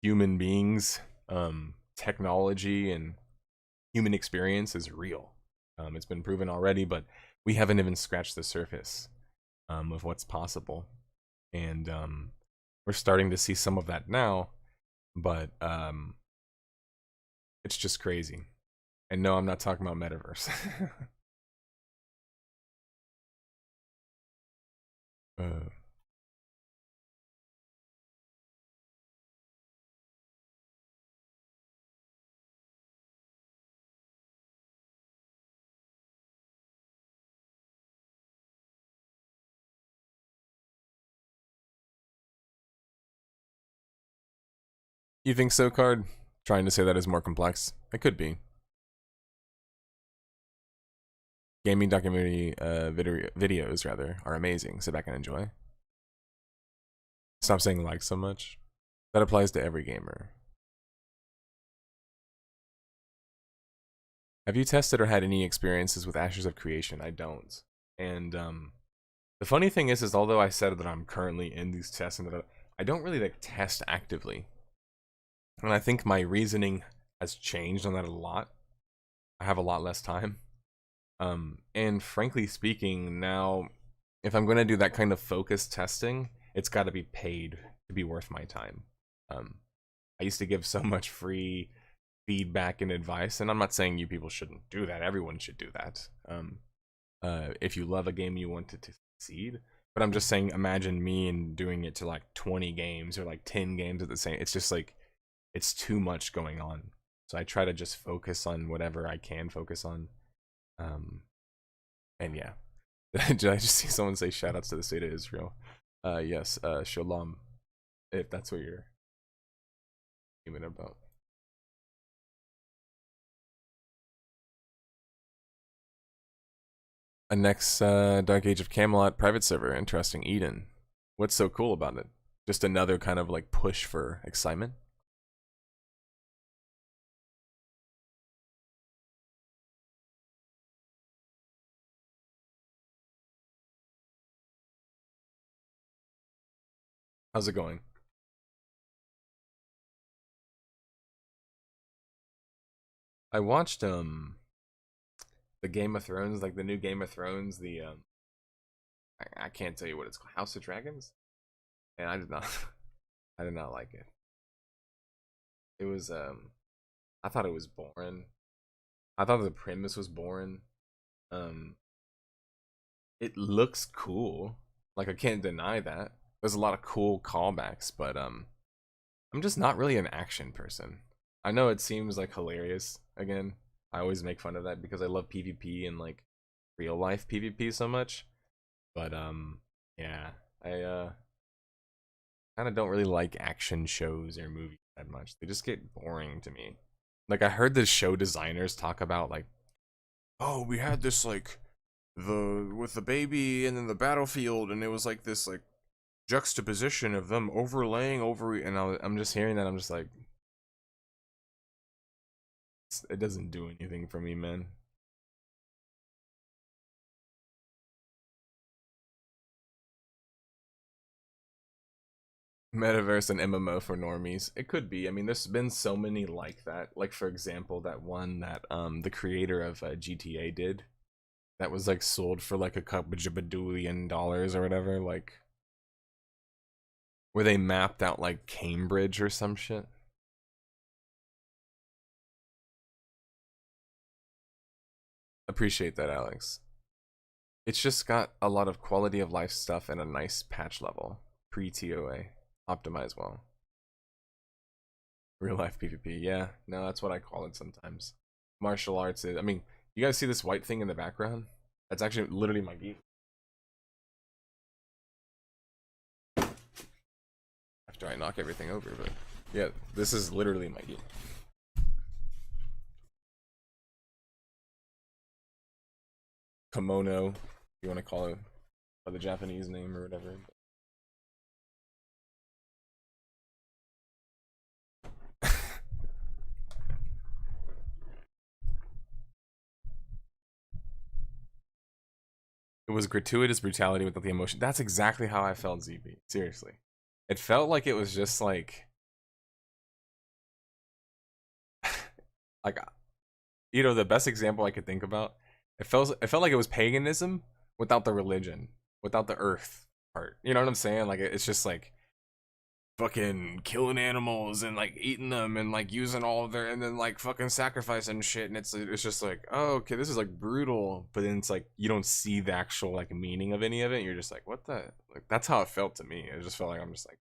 human beings, technology, and human experience is real. It's been proven already, but we haven't even scratched the surface of what's possible. And we're starting to see some of that now, but it's just crazy. And no, I'm not talking about metaverse. uh, you think so, Card? Trying to say that is more complex. It could be. Gaming documentary videos, rather, are amazing. Sit back and enjoy. Stop saying like so much. That applies to every gamer. Have you tested or had any experiences with Ashes of Creation? I don't. And the funny thing is although I said that I'm currently in these tests and that I don't really like test actively. And I think my reasoning has changed on that a lot. I have a lot less time. And frankly speaking, now, if I'm going to do that kind of focused testing, it's got to be paid to be worth my time. I used to give so much free feedback and advice, and I'm not saying you people shouldn't do that. Everyone should do that. If you love a game, you want it to succeed. But I'm just saying, imagine me and doing it to like 20 games or like 10 games at the same. It's just like, it's too much going on. So I try to just focus on whatever I can focus on. And yeah. Did I just see someone say shoutouts to the state of Israel? Yes, shalom, if that's what you're even about. A next Dark Age of Camelot private server. Interesting. Eden. What's so cool about it? Just another kind of like push for excitement? How's it going? I watched the Game of Thrones, like the new Game of Thrones, the I can't tell you what it's called, House of Dragons, and I did not I did not like it. It was I thought it was boring. I thought the premise was boring. Um it looks cool. Like, I can't deny that. There's a lot of cool callbacks, but I'm just not really an action person. I know it seems like hilarious again. I always make fun of that because I love PvP and like real life PvP so much. But yeah, I kind of don't really like action shows or movies that much. They just get boring to me. Like, I heard the show designers talk about, like, oh, we had this, like, with the baby and then the battlefield, and it was like this, like, juxtaposition of them overlaying over, and I'm just hearing that, I'm just like, it doesn't do anything for me, man. Metaverse and MMO for normies. It could be. I mean, there's been so many like that. Like, for example, that one that the creator of GTA did, that was like sold for like a couple bajillion dollars or whatever, like where they mapped out like Cambridge or some shit. Appreciate that, Alex. It's just got a lot of quality of life stuff and a nice patch level. Pre-TOA. Optimize well. Real life PvP. Yeah, no, that's what I call it sometimes. Martial arts is, I mean, you guys see this white thing in the background? That's actually literally my geek. After I knock everything over, but yeah, this is literally my geek. Kimono, if you want to call it by the Japanese name or whatever. It was gratuitous brutality without the emotion. That's exactly how I felt, ZB. Seriously. It felt like it was just like like, you know, the best example I could think about, it felt like it was paganism without the religion, without the earth part. You know what I'm saying? Like, it's just like fucking killing animals and like eating them and like using all of their, and then like fucking sacrificing shit, and it's just like, oh, okay, this is like brutal, but then it's like you don't see the actual like meaning of any of it. You're just like, what the, like, that's how it felt to me. It just felt like, I'm just like,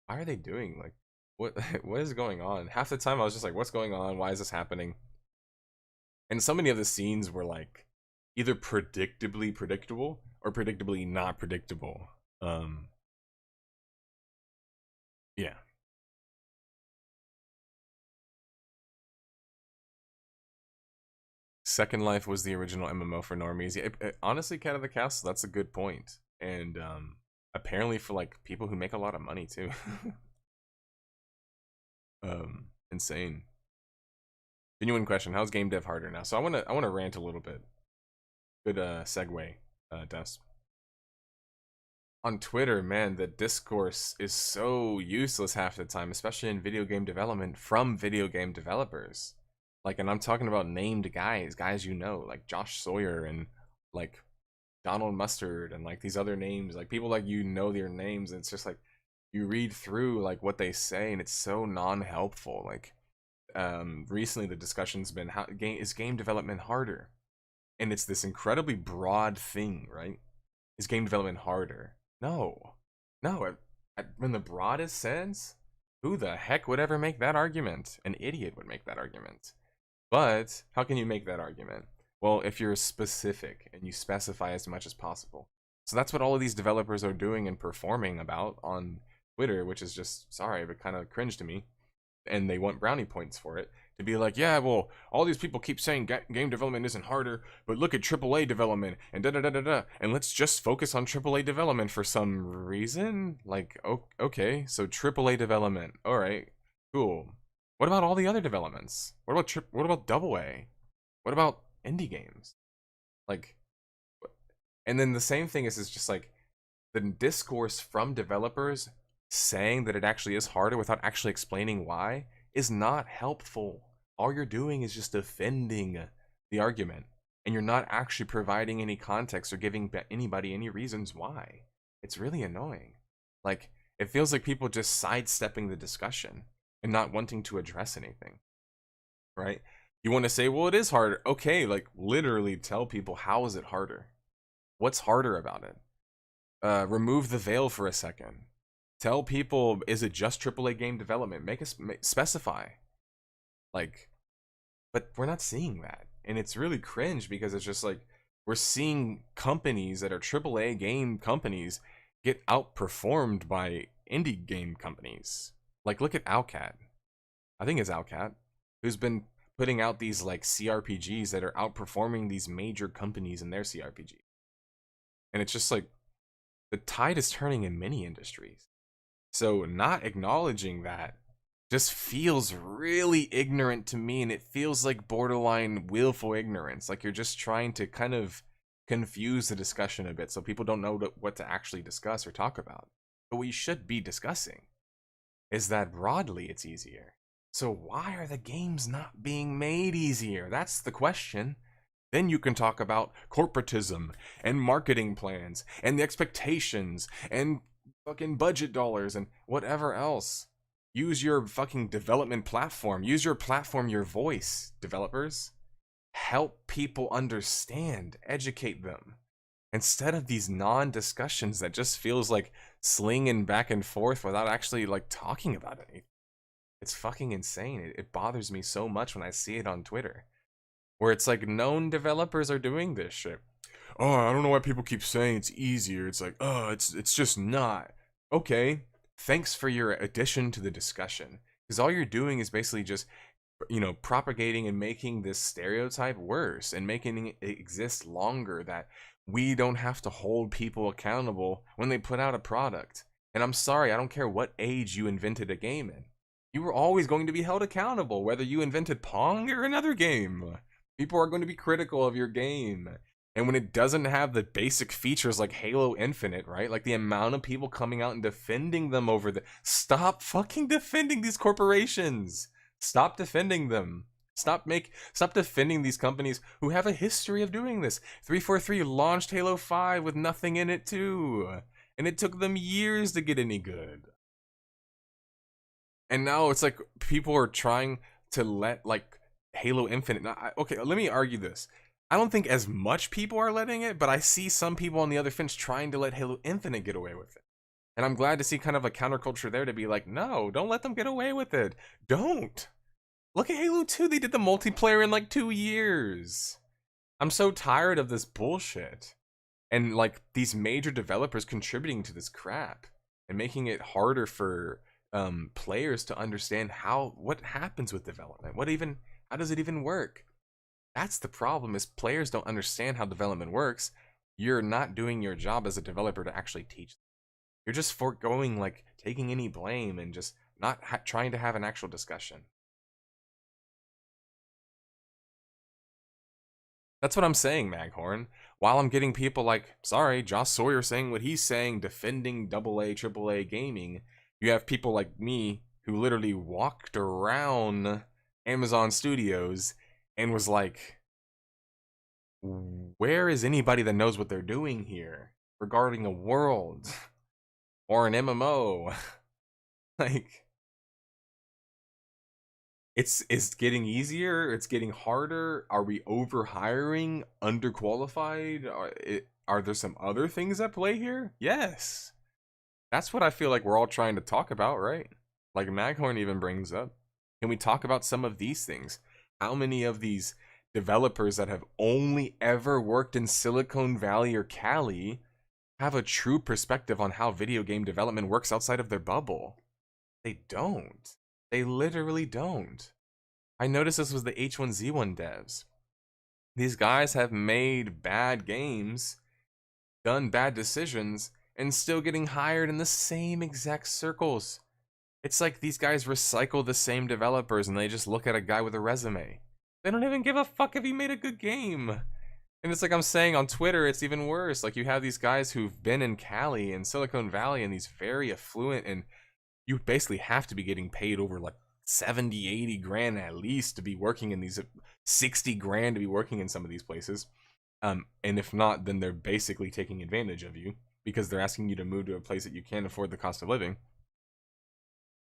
why are they doing, like, what what is going on? Half the time I was just like, what's going on? Why is this happening? And so many of the scenes were like either predictably predictable or predictably not predictable. Yeah. Second Life was the original MMO for normies. Yeah, honestly, Cat of the Castle, that's a good point. And apparently for like people who make a lot of money too. Insane. Genuine question: how's game dev harder now? So I wanna rant a little bit. Good segue, Des. On Twitter, man, the discourse is so useless half the time, especially in video game development from video game developers. Like, and I'm talking about named guys you know, like Josh Sawyer and like Donald Mustard and like these other names, like people like, you know, their names, and it's just like you read through like what they say and it's so non-helpful. Like recently the discussion's been, how is game development harder? And it's this incredibly broad thing, right? Is game development harder? No. No, in the broadest sense, who the heck would ever make that argument? An idiot would make that argument. But how can you make that argument? Well, if you're specific and you specify as much as possible. So that's what all of these developers are doing and performing about on Twitter, which is just, sorry, but kind of cringe to me. And they want brownie points for it, to be like, yeah, well, all these people keep saying game development isn't harder, but look at AAA development and da da da da da, and let's just focus on AAA development for some reason. Like, okay, so AAA development, all right, cool. What about all the other developments? What about double A? What about indie games? Like, and then the same thing is just like the discourse from developers saying that it actually is harder without actually explaining why is not helpful. All you're doing is just defending the argument, and you're not actually providing any context or giving anybody any reasons why. It's really annoying. Like, it feels like people just sidestepping the discussion and not wanting to address anything, right? You want to say, well, it is harder. Okay, like, literally tell people, how is it harder? What's harder about it? Remove the veil for a second. Tell people, is it just AAA game development? Specify. Like, but we're not seeing that. And it's really cringe, because it's just like, we're seeing companies that are AAA game companies get outperformed by indie game companies. Like, look at Owlcat. I think it's Owlcat, who's been putting out these like CRPGs that are outperforming these major companies in their CRPG. And it's just like the tide is turning in many industries. So not acknowledging that just feels really ignorant to me, and it feels like borderline willful ignorance. Like you're just trying to kind of confuse the discussion a bit so people don't know what to actually discuss or talk about. But what you should be discussing is that broadly it's easier. So why are the games not being made easier? That's the question. Then you can talk about corporatism and marketing plans and the expectations and fucking budget dollars and whatever else. Use your fucking development platform. Use your platform, your voice, developers. Help people understand, educate them. Instead of these non-discussions that just feels like slinging back and forth without actually like talking about anything. It's fucking insane. It bothers me so much when I see it on Twitter, where it's like known developers are doing this shit. Oh, I don't know why people keep saying it's easier. It's like, oh, it's just not. Okay, thanks for your addition to the discussion, because all you're doing is basically just, you know, propagating and making this stereotype worse and making it exist longer, that we don't have to hold people accountable when they put out a product. And I'm sorry, I don't care what age you invented a game in. You were always going to be held accountable, whether you invented Pong or another game. People are going to be critical of your game. And when it doesn't have the basic features like Halo Infinite, right? Like the amount of people coming out and defending them over the... Stop fucking defending these corporations. Stop defending them. Stop defending these companies who have a history of doing this. 343 launched Halo 5 with nothing in it too. And it took them years to get any good. And now it's like people are trying to let like Halo Infinite... Okay, let me argue this. I don't think as much people are letting it, but I see some people on the other fence trying to let Halo Infinite get away with it. And I'm glad to see kind of a counterculture there to be like, no, don't let them get away with it. Don't. Look at Halo 2, they did the multiplayer in like 2 years. I'm so tired of this bullshit. And like these major developers contributing to this crap and making it harder for players to understand what happens with development. How does it even work? That's the problem, is players don't understand how development works. You're not doing your job as a developer to actually teach them. You're just foregoing like taking any blame and just not trying to have an actual discussion. That's what I'm saying, Maghorn. While I'm getting people like, sorry, Joss Sawyer saying what he's saying, defending AA, AAA gaming, you have people like me who literally walked around Amazon Studios and was like, where is anybody that knows what they're doing here regarding a world or an MMO? Like, it's getting easier, it's getting harder. Are we over hiring, underqualified? Are there some other things at play here? Yes. That's what I feel like we're all trying to talk about, right? Like Maghorn even brings up. Can we talk about some of these things? How many of these developers that have only ever worked in Silicon Valley or Cali have a true perspective on how video game development works outside of their bubble? They don't. They literally don't. I noticed this was the H1Z1 devs. These guys have made bad games, done bad decisions, and still getting hired in the same exact circles. It's like these guys recycle the same developers and they just look at a guy with a resume. They don't even give a fuck if he made a good game. And it's like I'm saying on Twitter, it's even worse. Like you have these guys who've been in Cali and Silicon Valley and these very affluent, and you basically have to be getting paid over like 70, 80 grand at least to be working in these, 60 grand to be working in some of these places. And if not, then they're basically taking advantage of you because they're asking you to move to a place that you can't afford the cost of living.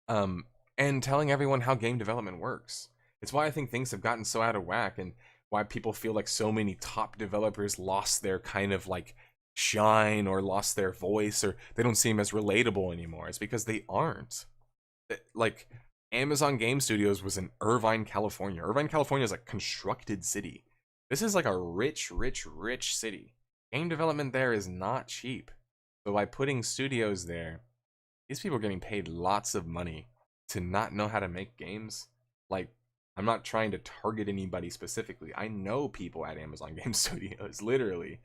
And telling everyone how game development works. It's why I think things have gotten so out of whack, and why people feel like so many top developers lost their kind of like shine or lost their voice, or they don't seem as relatable anymore. It's because they aren't. Like Amazon Game Studios was in Irvine, California. Irvine, California is a constructed city. This is like a rich city. Game development there is not cheap. So by putting studios there, these people are getting paid lots of money to not know how to make games. Like, I'm not trying to target anybody specifically. I know people at Amazon Game Studios, literally.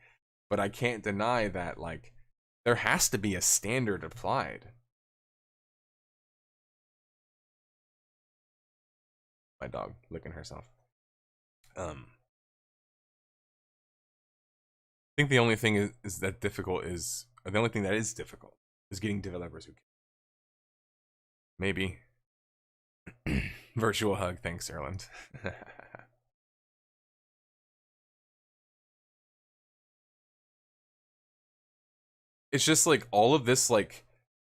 But I can't deny that, like, there has to be a standard applied. My dog licking herself. I think the only thing is that difficult is, or the only thing that is difficult is getting developers who can. Maybe. Virtual hug, thanks, Erland. It's just like all of this, like,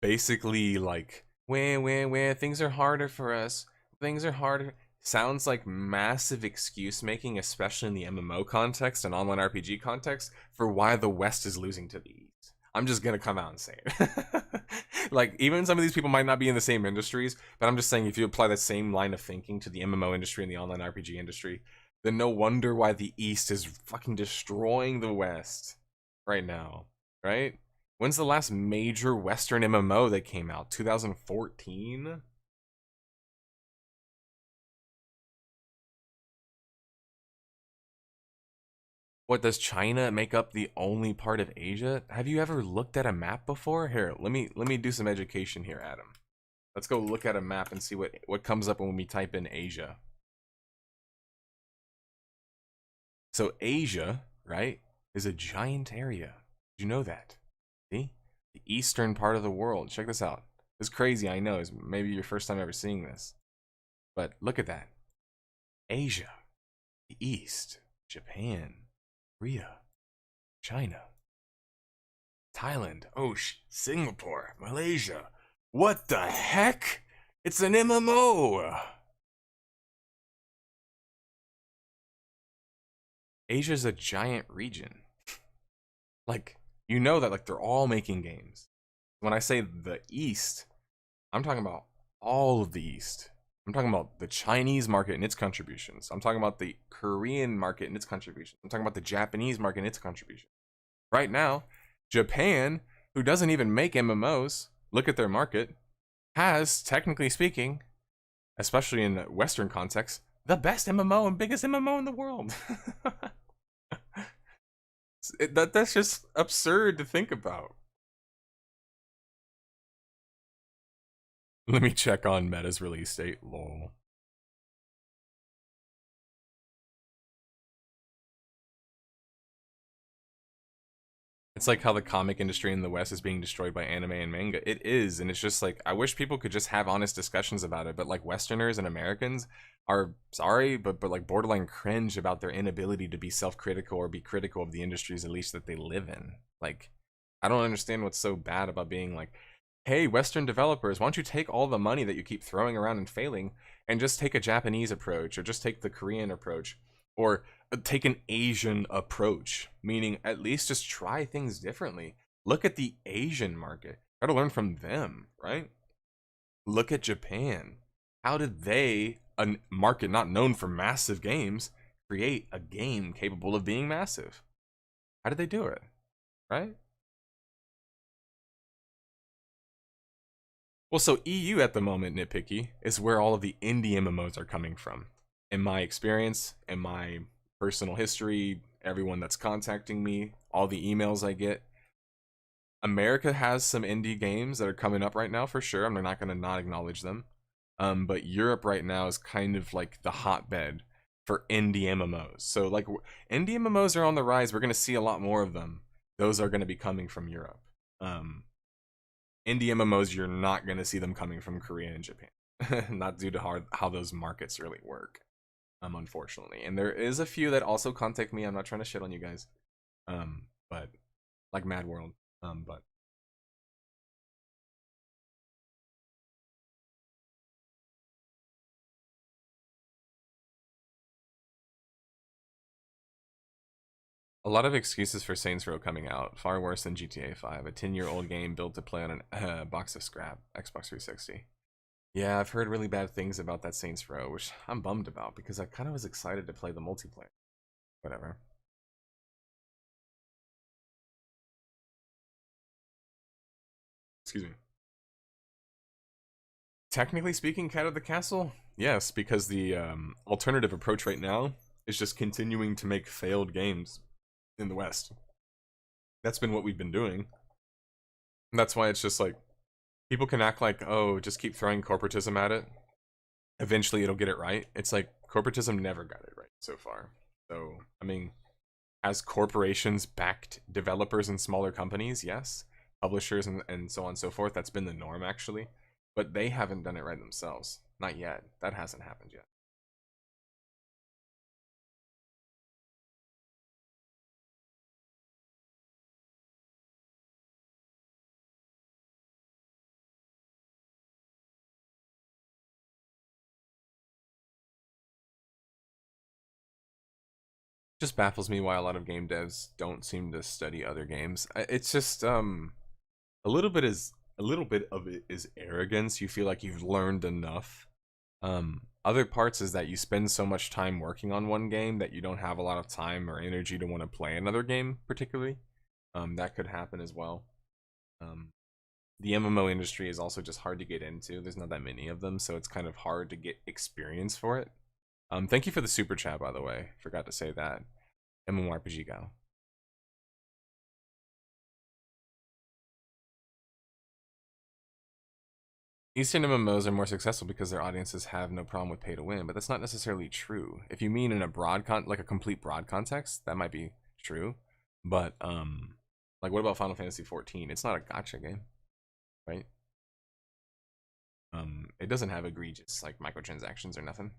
basically, like, where, things are harder for us. Things are harder. Sounds like massive excuse making, especially in the MMO context and online RPG context, for why the West is losing to the East. I'm just gonna come out and say it. Like, even some of these people might not be in the same industries, but I'm just saying if you apply that same line of thinking to the MMO industry and the online RPG industry, then no wonder why the East is fucking destroying the West right now, right? When's the last major Western MMO that came out? 2014? What, does China make up the only part of Asia? Have you ever looked at a map before? Here, let me do some education here, Adam. Let's go look at a map and see what comes up when we type in Asia. So Asia, right, is a giant area. Did you know that? See? The eastern part of the world. Check this out. It's crazy, I know. It's maybe your first time ever seeing this. But look at that. Asia, the East, Japan, Korea, China, Thailand, Singapore, Malaysia. What the heck? It's an MMO! Asia's a giant region. Like, you know that, like, they're all making games. When I say the East, I'm talking about all of the East. I'm talking about the Chinese market and its contributions. I'm talking about the Korean market and its contributions. I'm talking about the Japanese market and its contributions. Right now, Japan, who doesn't even make MMOs, look at their market, has, technically speaking, especially in Western context, the best MMO and biggest MMO in the world. That's just absurd to think about. Let me check on Meta's release date. Lol. It's like how the comic industry in the West is being destroyed by anime and manga. It is, and it's just like, I wish people could just have honest discussions about it, but like Westerners and Americans are sorry, but like borderline cringe about their inability to be self-critical or be critical of the industries at least that they live in. Like, I don't understand what's so bad about being like, hey, Western developers, why don't you take all the money that you keep throwing around and failing and just take a Japanese approach or just take the Korean approach or take an Asian approach, meaning at least just try things differently. Look at the Asian market. Try to learn from them, right? Look at Japan. How did they, a market not known for massive games, create a game capable of being massive? How did they do it, right? Well, so EU at the moment, nitpicky, is where all of the indie MMOs are coming from. In my experience, in my personal history, everyone that's contacting me, all the emails I get, America has some indie games that are coming up right now for sure. I'm not going to not acknowledge them. But Europe right now is kind of like the hotbed for indie MMOs. So like indie MMOs are on the rise. We're going to see a lot more of them. Those are going to be coming from Europe. Indie MMOs, you're not going to see them coming from Korea and Japan. Not due to how those markets really work, unfortunately. And there is a few that also contact me. I'm not trying to shit on you guys, but like Mad World, but a lot of excuses for Saints Row coming out. Far worse than GTA 5, a 10-year-old game built to play on a box of scrap, Xbox 360. Yeah, I've heard really bad things about that Saints Row, which I'm bummed about because I kind of was excited to play the multiplayer. Whatever. Excuse me. technically speaking, Cat of the Castle, yes, because the alternative approach right now is just continuing to make failed games in the West. That's been what we've been doing. And that's why it's just like people can act like, oh, just keep throwing corporatism at it. Eventually it'll get it right. It's like corporatism never got it right so far. So, I mean, as corporations backed developers and smaller companies, yes. Publishers and so on and so forth, that's been the norm actually. But they haven't done it right themselves. Not yet. That hasn't happened yet. Just baffles me why a lot of game devs don't seem to study other games. It's just a little bit of it is arrogance. You feel like you've learned enough. Other parts is that you spend so much time working on one game that you don't have a lot of time or energy to want to play another game, particularly. That could happen as well. The MMO industry is also just hard to get into. There's not that many of them, so it's kind of hard to get experience for it. Thank you for the super chat, by the way. Forgot to say that. MMORPG Gal. Eastern MMOs are more successful because their audiences have no problem with pay to win, but that's not necessarily true. If you mean in a like a complete broad context, that might be true. But like what about Final Fantasy 14? It's not a gacha game, right? It doesn't have egregious like microtransactions or nothing.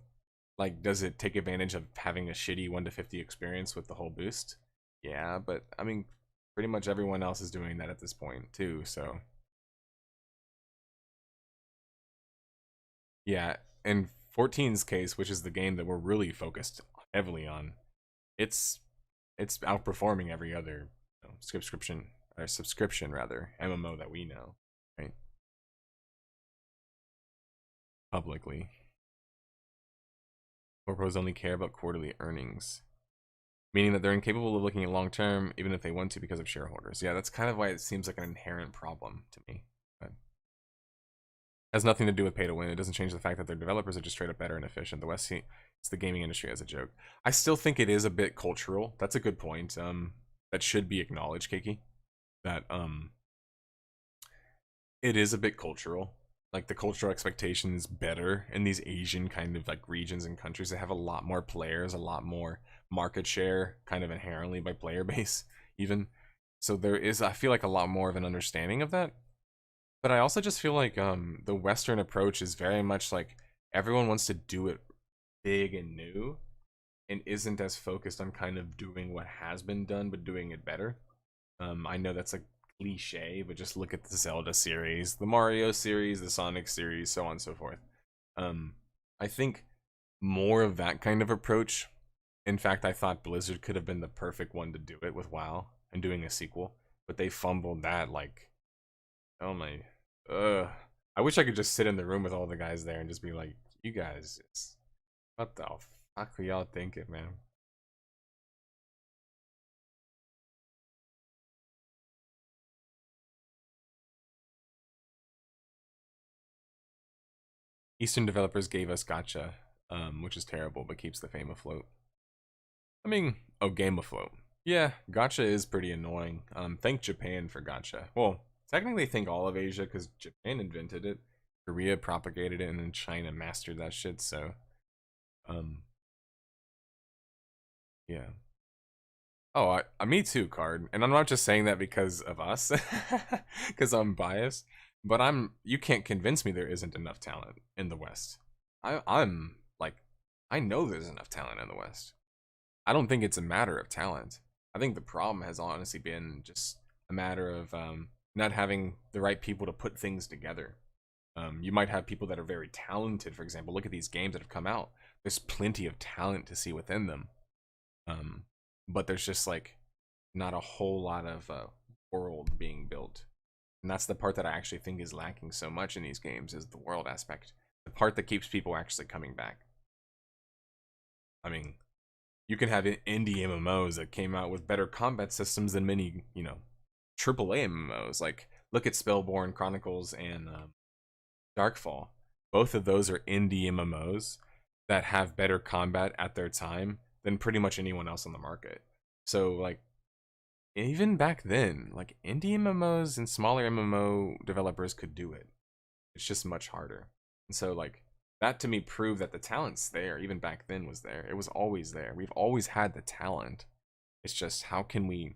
Like, does it take advantage of having a shitty 1 to 50 experience with the whole boost? Yeah, but I mean, pretty much everyone else is doing that at this point too, so. Yeah, in 14's case, which is the game that we're really focused heavily on, it's outperforming every other subscription rather MMO that we know, right? Publicly. Corpos only care about quarterly earnings, meaning that they're incapable of looking at long term, even if they want to, because of shareholders. Yeah, that's kind of why it seems like an inherent problem to me. But has nothing to do with pay to win. It doesn't change the fact that their developers are just straight up better and efficient. The West, it's the gaming industry as a joke. I still think it is a bit cultural. That's a good point. That should be acknowledged, Keiki. That it is a bit cultural. Like the cultural expectation is better in these Asian kind of like regions and countries that have a lot more players, a lot more market share, kind of inherently by player base, even. So there is, I feel like, a lot more of an understanding of that. But I also just feel like the Western approach is very much like everyone wants to do it big and new, and isn't as focused on kind of doing what has been done, but doing it better. I know that's a cliche, but just look at the Zelda series, the Mario series, the Sonic series, so on and so forth. I think more of that kind of approach. In fact, I thought Blizzard could have been the perfect one to do it with WoW and doing a sequel, but they fumbled that like, oh my, I wish I could just sit in the room with all the guys there and just be like, you guys, what the fuck are y'all thinking, man? Eastern developers gave us gacha, which is terrible, but keeps the fame afloat. I mean, oh, game afloat. Yeah, gacha is pretty annoying. Thank Japan for gacha. Well, technically thank all of Asia, because Japan invented it, Korea propagated it, and then China mastered that shit, so... yeah. Oh, me too, Card. And I'm not just saying that because of us, because I'm biased, but you can't convince me there isn't enough talent in the West. I'm like, I know there's enough talent in the West. I don't think it's a matter of talent. I think the problem has honestly been just a matter of not having the right people to put things together. You might have people that are very talented, for example. Look at these games that have come out. There's plenty of talent to see within them. But there's just like not a whole lot of world being built. And that's the part that I actually think is lacking so much in these games, is the world aspect. The part that keeps people actually coming back. I mean, you can have indie MMOs that came out with better combat systems than many, you know, AAA MMOs. Like, look at Spellborn Chronicles and Darkfall. both of those are indie MMOs that have better combat at their time than pretty much anyone else on the market. So like even back then, like indie MMOs and smaller MMO developers could do it. It's just much harder. And so like that to me proved that the talent's there. Even back then was there. It was always there. We've always had the talent. It's just how can we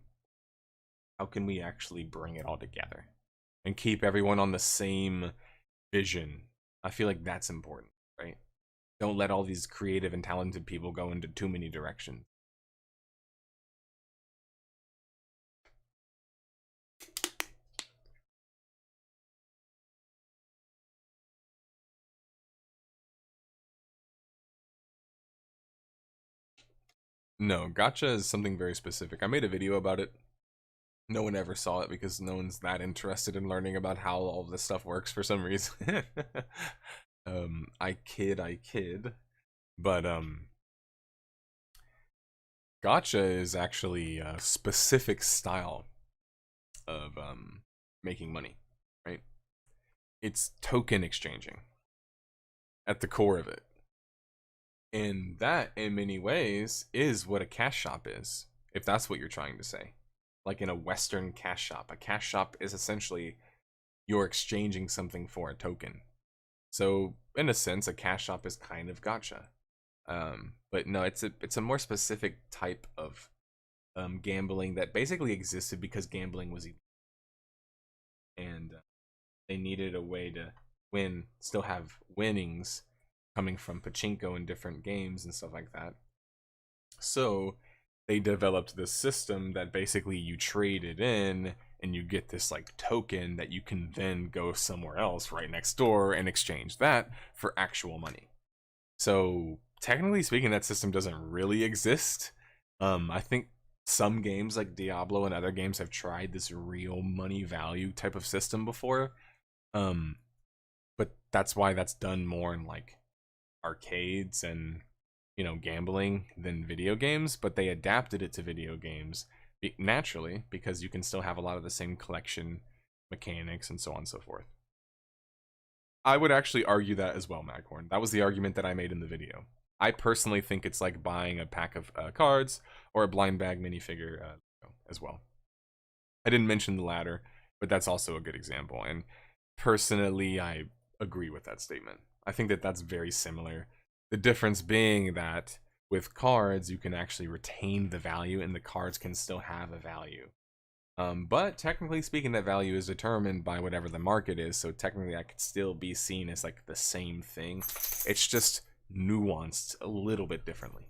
actually bring it all together and keep everyone on the same vision? I feel like that's important, right? Don't let all these creative and talented people go into too many directions. No, gotcha is something very specific. I made a video about it. No one ever saw it because no one's that interested in learning about how all this stuff works for some reason. I kid. But gotcha is actually a specific style of making money, right? It's token exchanging at the core of it. And that, in many ways, is what a cash shop is, if that's what you're trying to say. Like in a Western cash shop. A cash shop is essentially you're exchanging something for a token. So, in a sense, a cash shop is kind of gotcha. But no, it's a more specific type of gambling that basically existed because gambling was illegal. And they needed a way to still have winnings coming from pachinko and different games and stuff like that. So they developed this system that basically you trade it in and you get this like token that you can then go somewhere else right next door and exchange that for actual money. So technically speaking, that system doesn't really exist. I think some games like Diablo and other games have tried this real money value type of system before. But that's why that's done more in like arcades and gambling than video games, but they adapted it to video games naturally because you can still have a lot of the same collection mechanics and so on and so forth. I would actually argue that as well, Maghorn. That was the argument that I made in the video. I personally think it's like buying a pack of cards or a blind bag minifigure as well. I didn't mention the latter, but that's also a good example. And personally, I agree with that statement. I think that that's very similar. The difference being that with cards, you can actually retain the value and the cards can still have a value. But technically speaking, that value is determined by whatever the market is. So technically that could still be seen as like the same thing. It's just nuanced a little bit differently.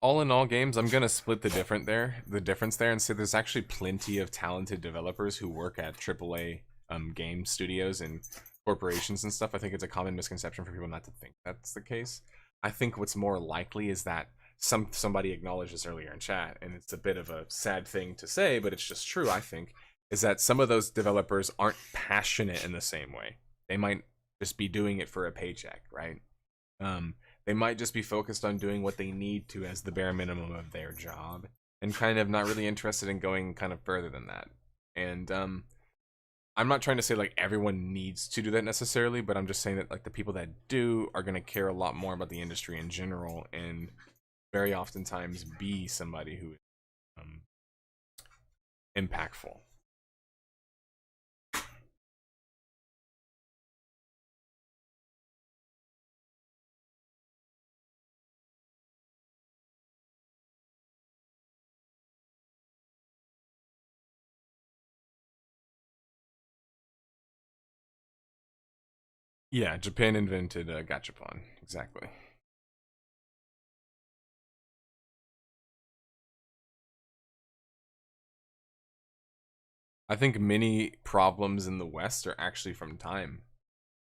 All in all games, I'm gonna split the difference there and say there's actually plenty of talented developers who work at AAA game studios and corporations and stuff. I think it's a common misconception for people not to think that's the case. I think what's more likely is that somebody acknowledged this earlier in chat, and it's a bit of a sad thing to say, but it's just true, I think, is that some of those developers aren't passionate in the same way. They might just be doing it for a paycheck, right? They might just be focused on doing what they need to as the bare minimum of their job and kind of not really interested in going kind of further than that. And I'm not trying to say like everyone needs to do that necessarily, but I'm just saying that like the people that do are going to care a lot more about the industry in general and very oftentimes be somebody who is impactful. Yeah, Japan invented gachapon, exactly. I think many problems in the West are actually from time.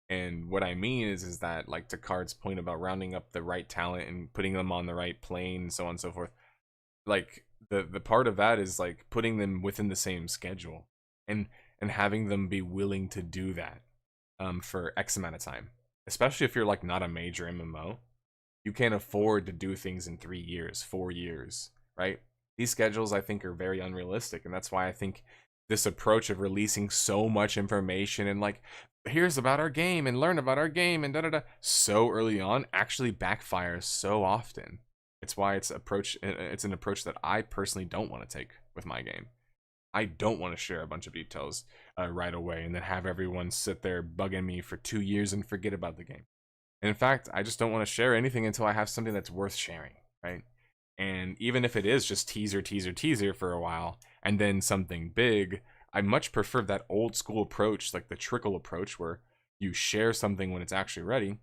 And what I mean is that like to Card's point about rounding up the right talent and putting them on the right plane and so on and so forth. Like the part of that is like putting them within the same schedule and having them be willing to do that for X amount of time. Especially if you're like not a major MMO. You can't afford to do things in 3 years, 4 years, right? These schedules, I think, are very unrealistic, and that's why I think this approach of releasing so much information and like, here's about our game and learn about our game and da da da so early on actually backfires so often. It's why it's an approach that I personally don't want to take with my game. I don't want to share a bunch of details right away and then have everyone sit there bugging me for 2 years and forget about the game. And in fact, I just don't want to share anything until I have something that's worth sharing, right? And even if it is just teaser, teaser, teaser for a while, and then something big, I much prefer that old school approach, like the trickle approach, where you share something when it's actually ready,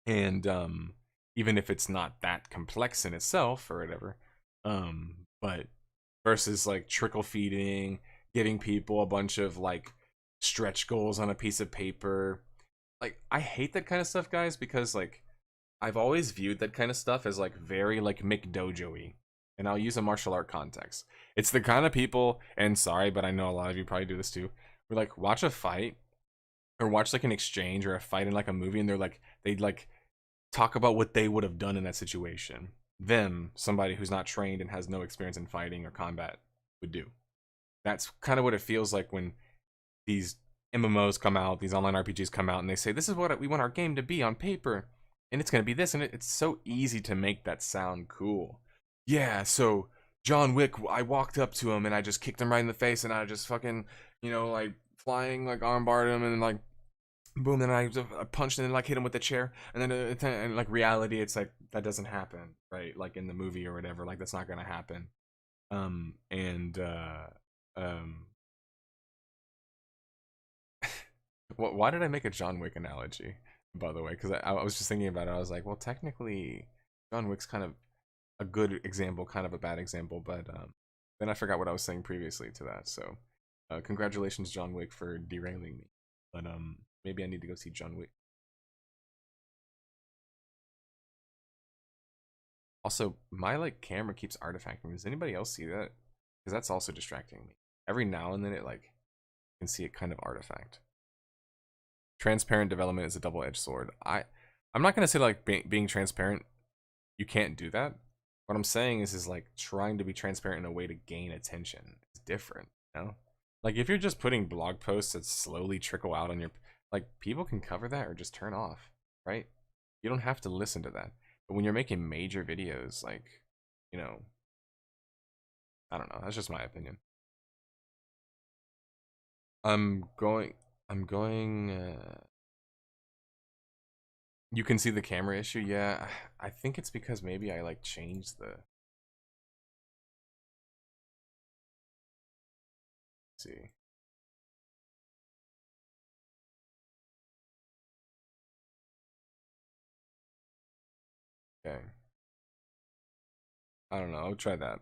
and even if it's not that complex in itself or whatever, but versus like trickle feeding, giving people a bunch of like stretch goals on a piece of paper. Like, I hate that kind of stuff, guys, because like I've always viewed that kind of stuff as like very like McDojo-y. And I'll use a martial art context. It's the kind of people, and sorry, but I know a lot of you probably do this too, where like watch a fight or watch like an exchange or a fight in like a movie, and they'd like talk about what they would have done in that situation. Them, somebody who's not trained and has no experience in fighting or combat, would do. That's kind of what it feels like when these MMOs come out, these online RPGs come out, and they say, this is what we want our game to be on paper, and it's going to be this, and it's so easy to make that sound cool. Yeah, so John Wick, I walked up to him, and I just kicked him right in the face, and I just fucking, like, flying, like, armbarred him, and, like, boom, then I punched and then like hit him with the chair, and then and like reality, it's like that doesn't happen, right? Like in the movie or whatever, like that's not gonna happen. And why did I make a John Wick analogy, by the way? Because I was just thinking about it. I was like, well, technically, John Wick's kind of a good example, kind of a bad example, but then I forgot what I was saying previously to that. So, congratulations, John Wick, for derailing me. But maybe I need to go see John Wick. Also, my like camera keeps artifacting. Does anybody else see that? Because that's also distracting me. Every now and then it like you can see it kind of artifact. Transparent development is a double-edged sword. I'm not gonna say like being transparent, you can't do that. What I'm saying is like trying to be transparent in a way to gain attention. It's different, you know? Like if you're just putting blog posts that slowly trickle out on your, like, people can cover that or just turn off, right? You don't have to listen to that. But when you're making major videos, like, I don't know. That's just my opinion. I'm going, you can see the camera issue. Yeah, I think it's because maybe I like changed the, let's see. Okay. I don't know. I'll try that.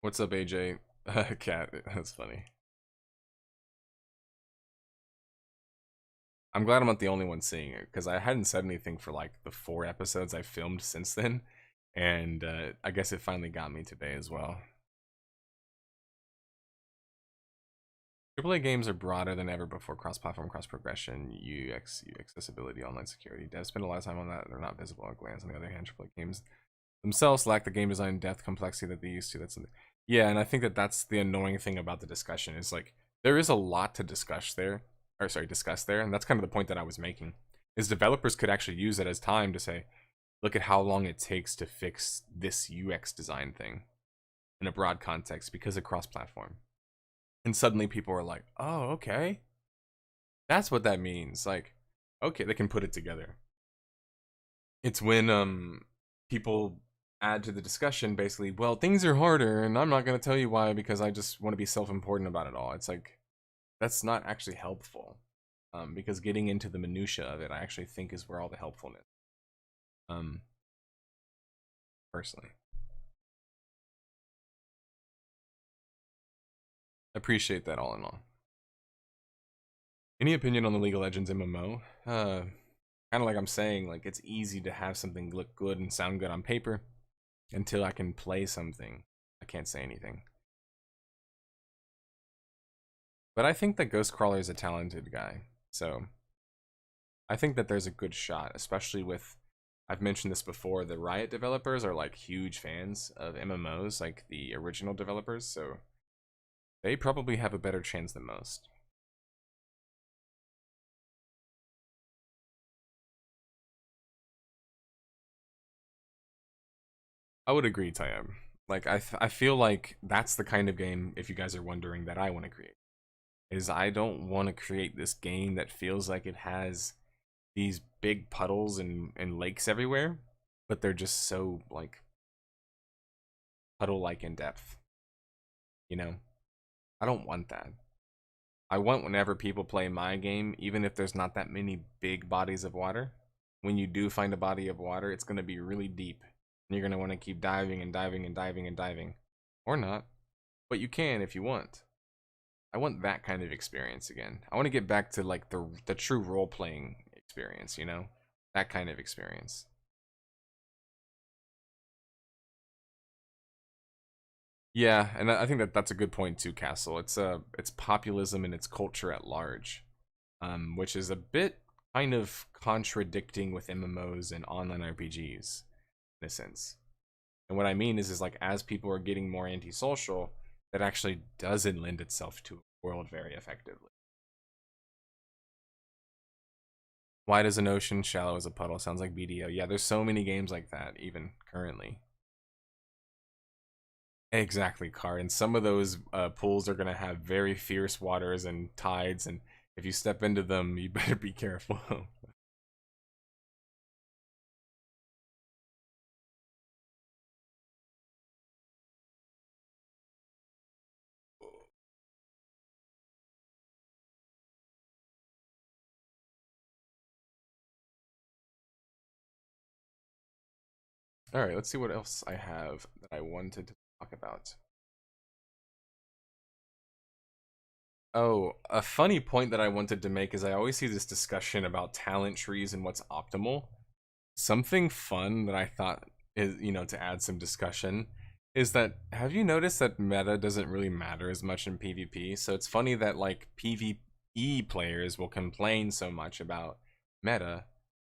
What's up, AJ? Cat. That's funny. I'm glad I'm not the only one seeing it, because I hadn't said anything for like the 4 episodes I filmed since then, and I guess it finally got me today as well. AAA games are broader than ever before. Cross-platform, cross-progression, UX, accessibility, online security. Devs spend a lot of time on that. They're not visible at glance. On the other hand, AAA games themselves lack the game design depth, complexity that they used to. Yeah, and I think that that's the annoying thing about the discussion is like there is a lot to discuss there, and that's kind of the point that I was making. Is developers could actually use it as time to say, look at how long it takes to fix this UX design thing in a broad context because of cross-platform. And suddenly people are like, oh, okay. That's what that means. Like, okay, they can put it together. It's when people add to the discussion basically, well, things are harder and I'm not going to tell you why because I just want to be self-important about it all. It's like, that's not actually helpful. Because getting into the minutia of it, I actually think is where all the helpfulness. Personally. Appreciate that all in all. Any opinion on the League of Legends MMO? Kind of like I'm saying, like it's easy to have something look good and sound good on paper until I can play something. I can't say anything. But I think that Ghostcrawler is a talented guy, so I think that there's a good shot, especially with, I've mentioned this before, the Riot developers are like huge fans of MMOs, like the original developers, so they probably have a better chance than most. I would agree, Tyab. Like, I feel like that's the kind of game, if you guys are wondering, that I want to create. Is I don't want to create this game that feels like it has these big puddles and lakes everywhere, but they're just so, like, puddle-like in depth. You know? I don't want that. I want whenever people play my game, even if there's not that many big bodies of water, when you do find a body of water, it's going to be really deep. And you're going to want to keep diving and diving and diving and diving. Or not. But you can if you want. I want that kind of experience again. I want to get back to like the true role-playing experience, you know? That kind of experience. Yeah, and I think that that's a good point too, Castle. It's populism and its culture at large, which is a bit kind of contradicting with MMOs and online RPGs in a sense. And what I mean is like as people are getting more antisocial, that actually doesn't lend itself to a world very effectively. Wide as an ocean, shallow as a puddle. Sounds like BDO. Yeah, there's so many games like that even currently. Exactly, Car. And some of those pools are going to have very fierce waters and tides, and if you step into them, you better be careful. All right, let's see what else I have that I wanted to talk about. Oh, a funny point that I wanted to make is I always see this discussion about talent trees and what's optimal. Something fun that I thought is, to add some discussion is that have you noticed that meta doesn't really matter as much in PvP? So it's funny that like PvE players will complain so much about meta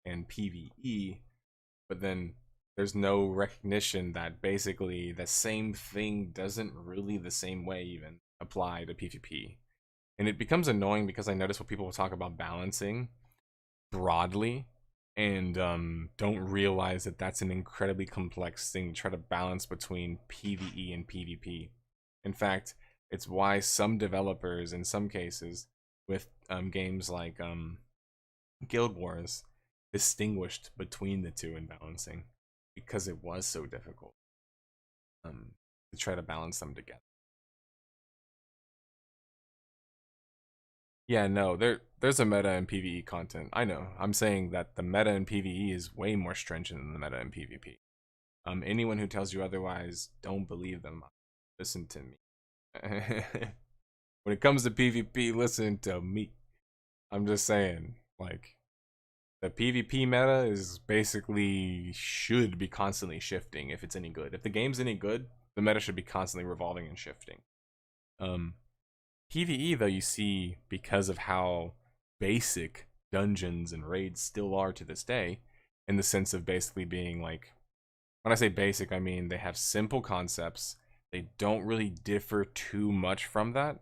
and PvE, but then there's no recognition that basically the same thing doesn't really the same way even apply to PvP. And it becomes annoying because I notice what people will talk about balancing broadly and don't realize that that's an incredibly complex thing to try to balance between PvE and PvP. In fact, it's why some developers, in some cases, with games like Guild Wars, distinguished between the two in balancing because it was so difficult to try to balance them together. Yeah, no, there's a meta in PvE content. I know. I'm saying that the meta in PvE is way more stringent than the meta in PvP. Anyone who tells you otherwise, don't believe them. Listen to me. When it comes to PvP, listen to me. I'm just saying, like, the PvP meta is basically should be constantly shifting if it's any good. If the game's any good, the meta should be constantly revolving and shifting. Um, PvE, though, you see, because of how basic dungeons and raids still are to this day, in the sense of basically being like, when I say basic, I mean they have simple concepts. They don't really differ too much from that.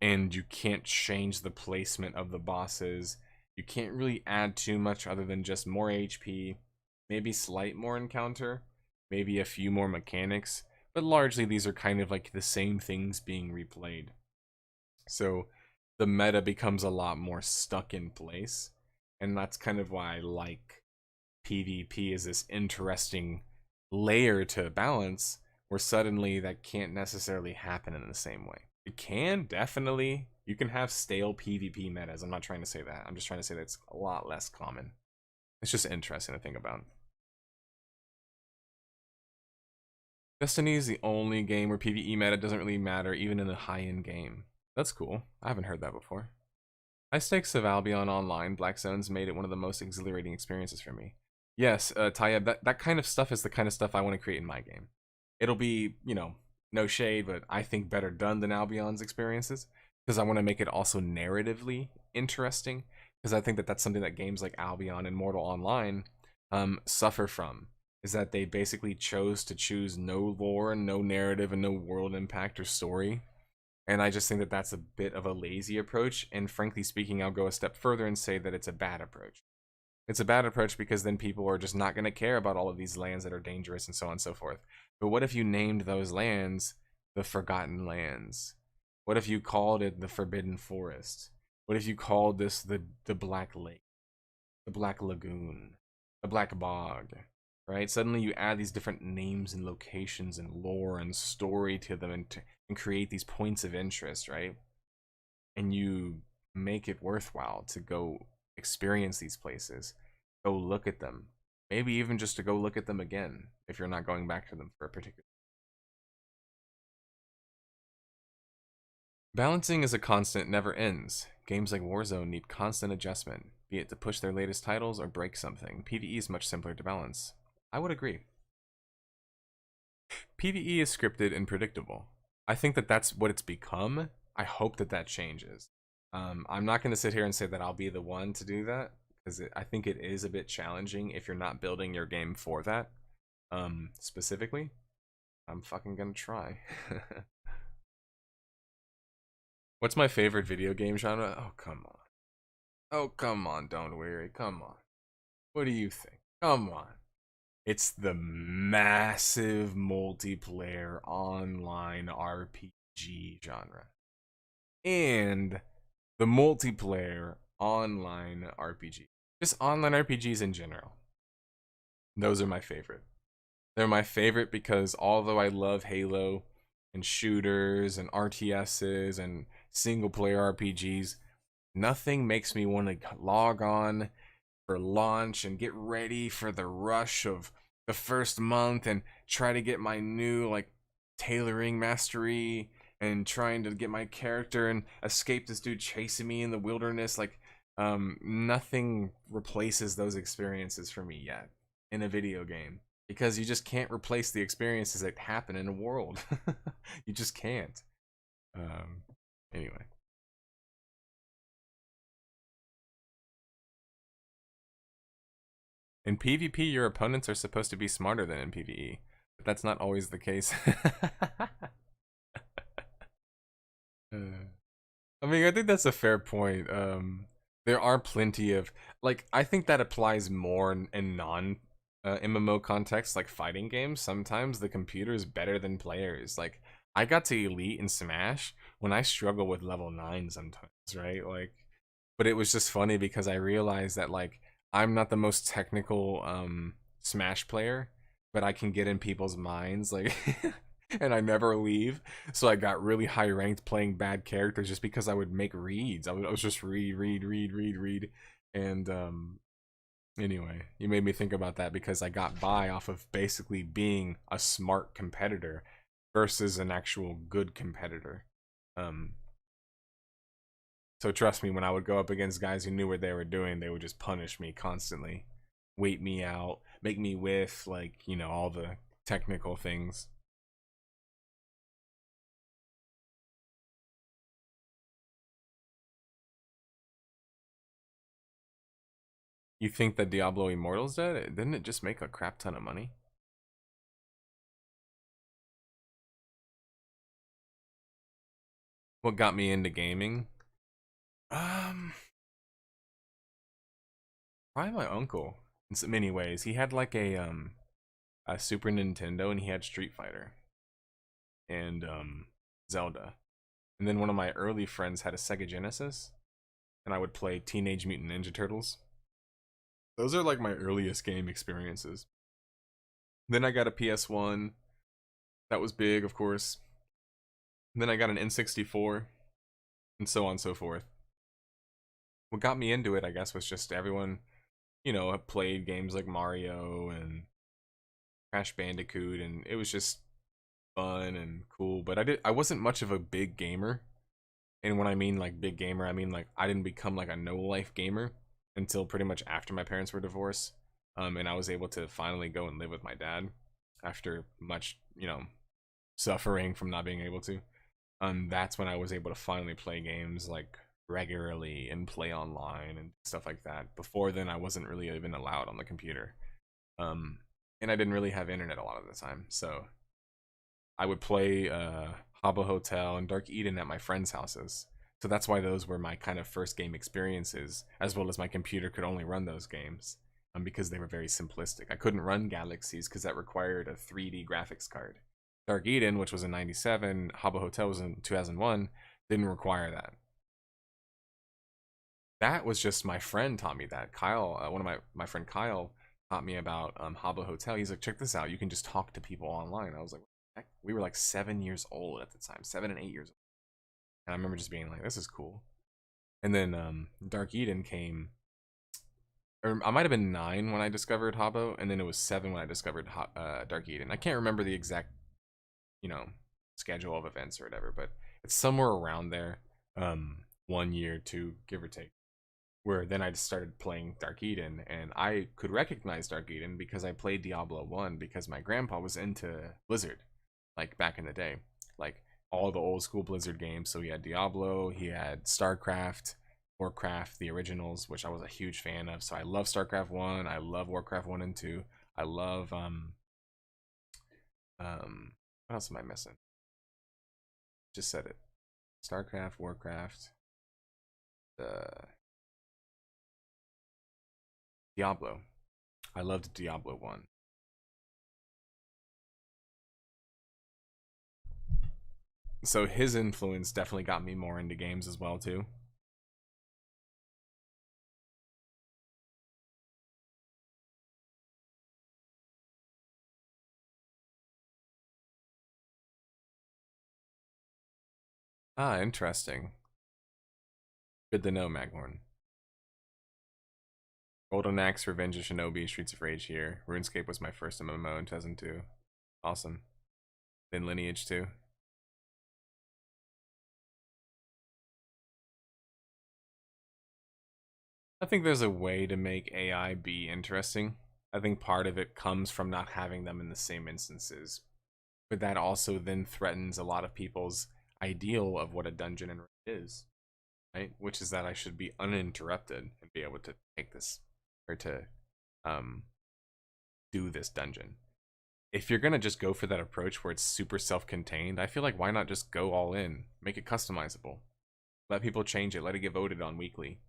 And you can't change the placement of the bosses. You can't really add too much other than just more HP, maybe slight more encounter, maybe a few more mechanics, but largely these are kind of like the same things being replayed. So the meta becomes a lot more stuck in place, and that's kind of why I like PvP is this interesting layer to balance where suddenly that can't necessarily happen in the same way. It can, definitely. You can have stale PvP metas. I'm not trying to say that. I'm just trying to say that it's a lot less common. It's just interesting to think about. Destiny is the only game where PvE meta doesn't really matter, even in a high-end game. That's cool. I haven't heard that before. High Stakes of Albion Online, Black Zones made it one of the most exhilarating experiences for me. Yes, Tayeb, that kind of stuff is the kind of stuff I want to create in my game. It'll be, no shade, but I think better done than Albion's experiences, because I want to make it also narratively interesting. because I think that that's something that games like Albion and Mortal Online suffer from, is that they basically chose to choose no lore and no narrative and no world impact or story. And I just think that that's a bit of a lazy approach, and frankly speaking, I'll go a step further and say that it's a bad approach. It's a bad approach because then people are just not going to care about all of these lands that are dangerous and so on and so forth. But what if you named those lands the Forgotten Lands? What if you called it the Forbidden Forest? What if you called this the Black Lake, the Black Lagoon, the Black Bog, right? Suddenly you add these different names and locations and lore and story to them, and create these points of interest, right? And you make it worthwhile to go experience these places, go look at them, maybe even just to go look at them again if you're not going back to them for a particular. Balancing is a constant, never ends. Games like Warzone need constant adjustment, be it to push their latest titles or break something. PvE is much simpler to balance. I would agree. PvE is scripted and predictable. I think that that's what it's become. I hope that that changes. I'm not going to sit here and say that I'll be the one to do that, because I think it is a bit challenging if you're not building your game for that. Specifically, I'm fucking gonna try. What's my favorite video game genre? Oh, come on. Oh, come on, don't worry. Come on. What do you think? Come on. It's the massive multiplayer online RPG genre. And the multiplayer online RPG. Just online RPGs in general. Those are my favorite. They're my favorite because although I love Halo and shooters and RTSs and single player RPGs, nothing makes me want to log on for launch and get ready for the rush of the first month and try to get my new like tailoring mastery and trying to get my character and escape this dude chasing me in the wilderness. Like nothing replaces those experiences for me yet in a video game, because you just can't replace the experiences that happen in a world. You just can't. Anyway. In PvP, your opponents are supposed to be smarter than in PvE, but that's not always the case. I mean, I think that's a fair point. There are plenty of, like, I think that applies more in non MMO contexts, like fighting games. Sometimes the computer is better than players. Like, I got to Elite in Smash when I struggle with level 9 sometimes, right? Like, but it was just funny because I realized that, like, I'm not the most technical Smash player, but I can get in people's minds, like, and I never leave. So I got really high ranked playing bad characters just because I would make reads. I was just read, and anyway, you made me think about that because I got by off of basically being a smart competitor versus an actual good competitor. So trust me, when I would go up against guys who knew what they were doing, they would just punish me constantly, wait me out, make me whiff, like, you know, all the technical things. You think that Diablo Immortal's dead? Didn't it just make a crap ton of money? What got me into gaming? Probably my uncle in so many ways. He had like a Super Nintendo and he had Street Fighter and Zelda. And then one of my early friends had a Sega Genesis and I would play Teenage Mutant Ninja Turtles. Those are like my earliest game experiences. Then I got a PS1. That was big, of course. And then I got an N64 and so on and so forth. What got me into it, I guess, was just everyone, you know, played games like Mario and Crash Bandicoot, and it was just fun and cool. But I wasn't much of a big gamer. And when I mean like big gamer, I mean like I didn't become like a no life gamer until pretty much after my parents were divorced. And I was able to finally go and live with my dad after much, you know, suffering from not being able to. That's when I was able to finally play games like regularly and play online and stuff like that. Before then, I wasn't really even allowed on the computer. Um, and I didn't really have internet a lot of the time, so I would play Habbo Hotel and Dark Eden at my friends' houses. So that's why those were my kind of first game experiences, as well as my computer could only run those games, because they were very simplistic. I couldn't run Galaxies because that required a 3D graphics card. Dark Eden, which was in '97, Habbo Hotel was in 2001, didn't require that. That was just my friend taught me that. Kyle, one of my friend Kyle taught me about Habbo Hotel. He's like, check this out. You can just talk to people online. I was like, heck? We were like 7 years old at the time, 7 and 8 years old. And I remember just being like, this is cool. And then Dark Eden came, or I might have been 9 when I discovered Habbo, and then it was 7 when I discovered Dark Eden. I can't remember the exact, you know, schedule of events or whatever, but it's somewhere around there. 1 year, 2, give or take. Where then I just started playing Dark Eden, and I could recognize Dark Eden because I played Diablo 1 because my grandpa was into Blizzard, like back in the day, like all the old school Blizzard games. So he had Diablo, he had StarCraft, Warcraft, the originals, which I was a huge fan of. So I love StarCraft 1, I love Warcraft 1 and 2. I love what else am I missing? Just said it. StarCraft, Warcraft, Diablo. I loved Diablo 1. So his influence definitely got me more into games as well too. Ah, interesting. Good to know, Maghorn. Golden Axe, Revenge of Shinobi, Streets of Rage here. RuneScape was my first MMO in 2002. Awesome. Then Lineage 2. I think there's a way to make AI be interesting. I think part of it comes from not having them in the same instances. But that also then threatens a lot of people's ideal of what a dungeon and raid is, right? Which is that I should be uninterrupted and be able to take this or to um, do this dungeon. If you're gonna just go for that approach where it's super self-contained, I feel like why not just go all in, make it customizable, let people change it, let it get voted on weekly,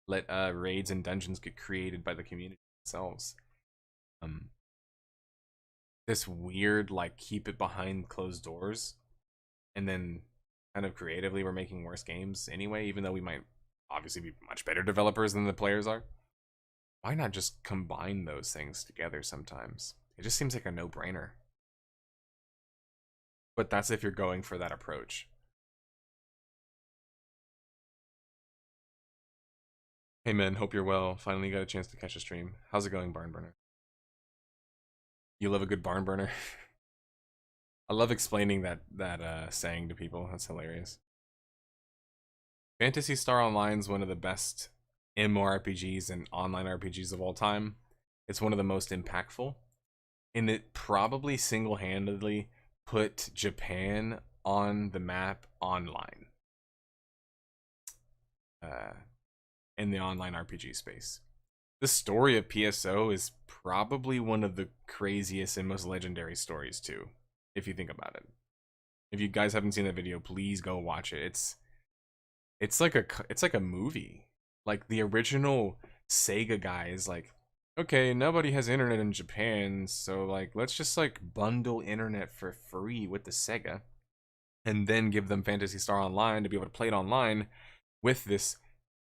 let raids and dungeons get created by the community themselves. Um, this weird like keep it behind closed doors, and then kind of creatively we're making worse games anyway, even though we might obviously be much better developers than the players are. Why not just combine those things together sometimes? It just seems like a no-brainer. But that's if you're going for that approach. Hey man, hope you're well. Finally got a chance to catch a stream. How's it going, Barn Burner? You love a good barn burner? I love explaining that saying to people. That's hilarious. Phantasy Star Online is one of the best MMORPGs and online RPGs of all time. It's one of the most impactful, and it probably single-handedly put Japan on the map online. In the online RPG space. The story of PSO is probably one of the craziest and most legendary stories too, if you think about it. If you guys haven't seen that video, please go watch it. It's like a movie. Like the original Sega guys like, okay, nobody has internet in Japan, so like let's just like bundle internet for free with the Sega and then give them Phantasy Star Online to be able to play it online with this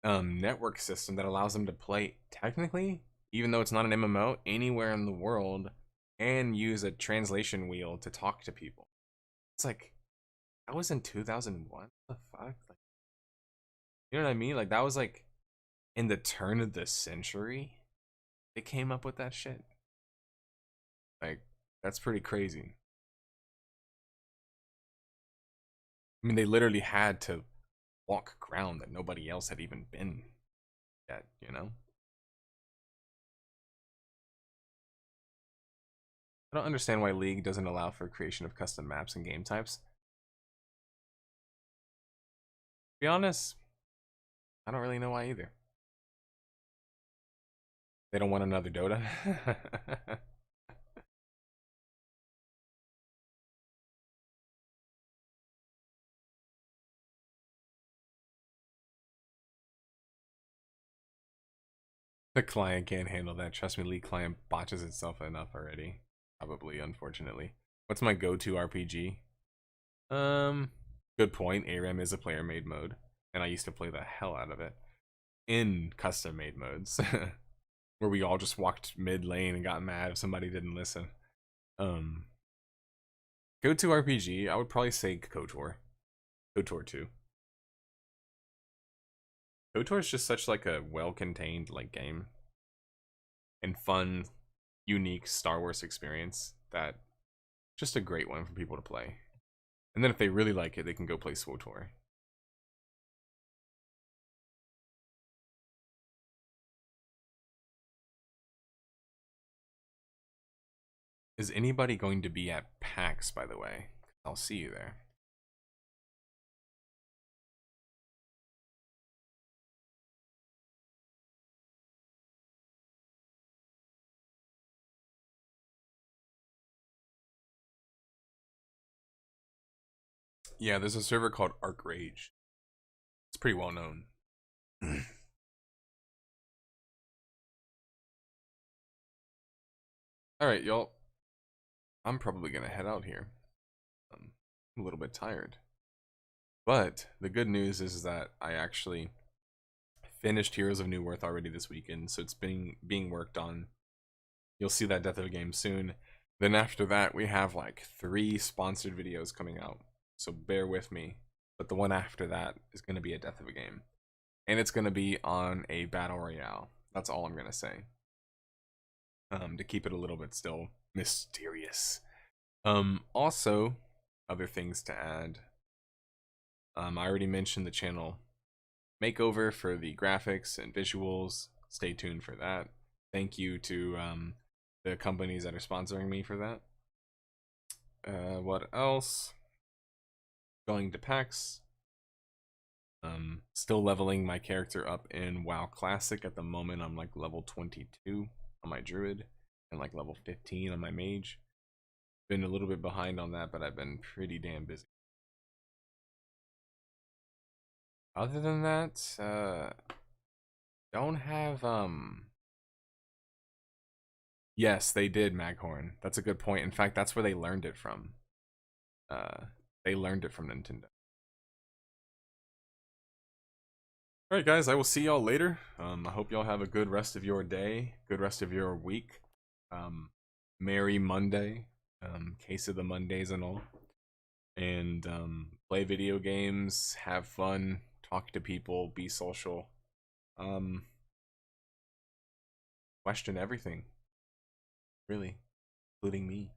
network system that allows them to play technically, even though it's not an MMO, anywhere in the world and use a translation wheel to talk to people. It's like that was in 2001. What the fuck? Like, you know what I mean? Like that was like in the turn of the century they came up with that shit. Like that's pretty crazy. I mean, they literally had to walk ground that nobody else had even been yet, you know? I don't understand why League doesn't allow for creation of custom maps and game types. To be honest, I don't really know why either. They don't want another Dota. The client can't handle that. Trust me, League client botches itself enough already. Probably, unfortunately. What's my go-to RPG? Good point. ARAM is a player-made mode, and I used to play the hell out of it in custom-made modes, where we all just walked mid lane and got mad if somebody didn't listen. Um, Go-to RPG, I would probably say KOTOR. KOTOR 2. KOTOR is just such like a well-contained like game and fun, unique Star Wars experience that just a great one for people to play. And then if they really like it, they can go play SWTOR. Is anybody going to be at PAX, by the way? I'll see you there. Yeah, there's a server called Arc Rage. It's pretty well known. Alright, y'all. I'm probably going to head out here. I'm a little bit tired. But the good news is that I actually finished Heroes of New Worth already this weekend, so it's being worked on. You'll see that Death of a Game soon. Then after that, we have like 3 sponsored videos coming out. So bear with me. But the one after that is going to be a Death of a Game. And it's going to be on a Battle Royale. That's all I'm going to say. To keep it a little bit still mysterious. Also, other things to add. I already mentioned the channel makeover for the graphics and visuals. Stay tuned for that. Thank you to the companies that are sponsoring me for that. What else? Going to PAX. Still leveling my character up in WoW Classic. At the moment, I'm like level 22 on my druid and like level 15 on my mage. Been a little bit behind on that, but I've been pretty damn busy. Other than that, don't have yes, they did, Maghorn. That's a good point. In fact, that's where they learned it from. They learned it from Nintendo. Alright guys, I will see y'all later. I hope y'all have a good rest of your day, good rest of your week. Merry Monday, case of the Mondays and all. And play video games, have fun, talk to people, be social. Question everything, really, including me.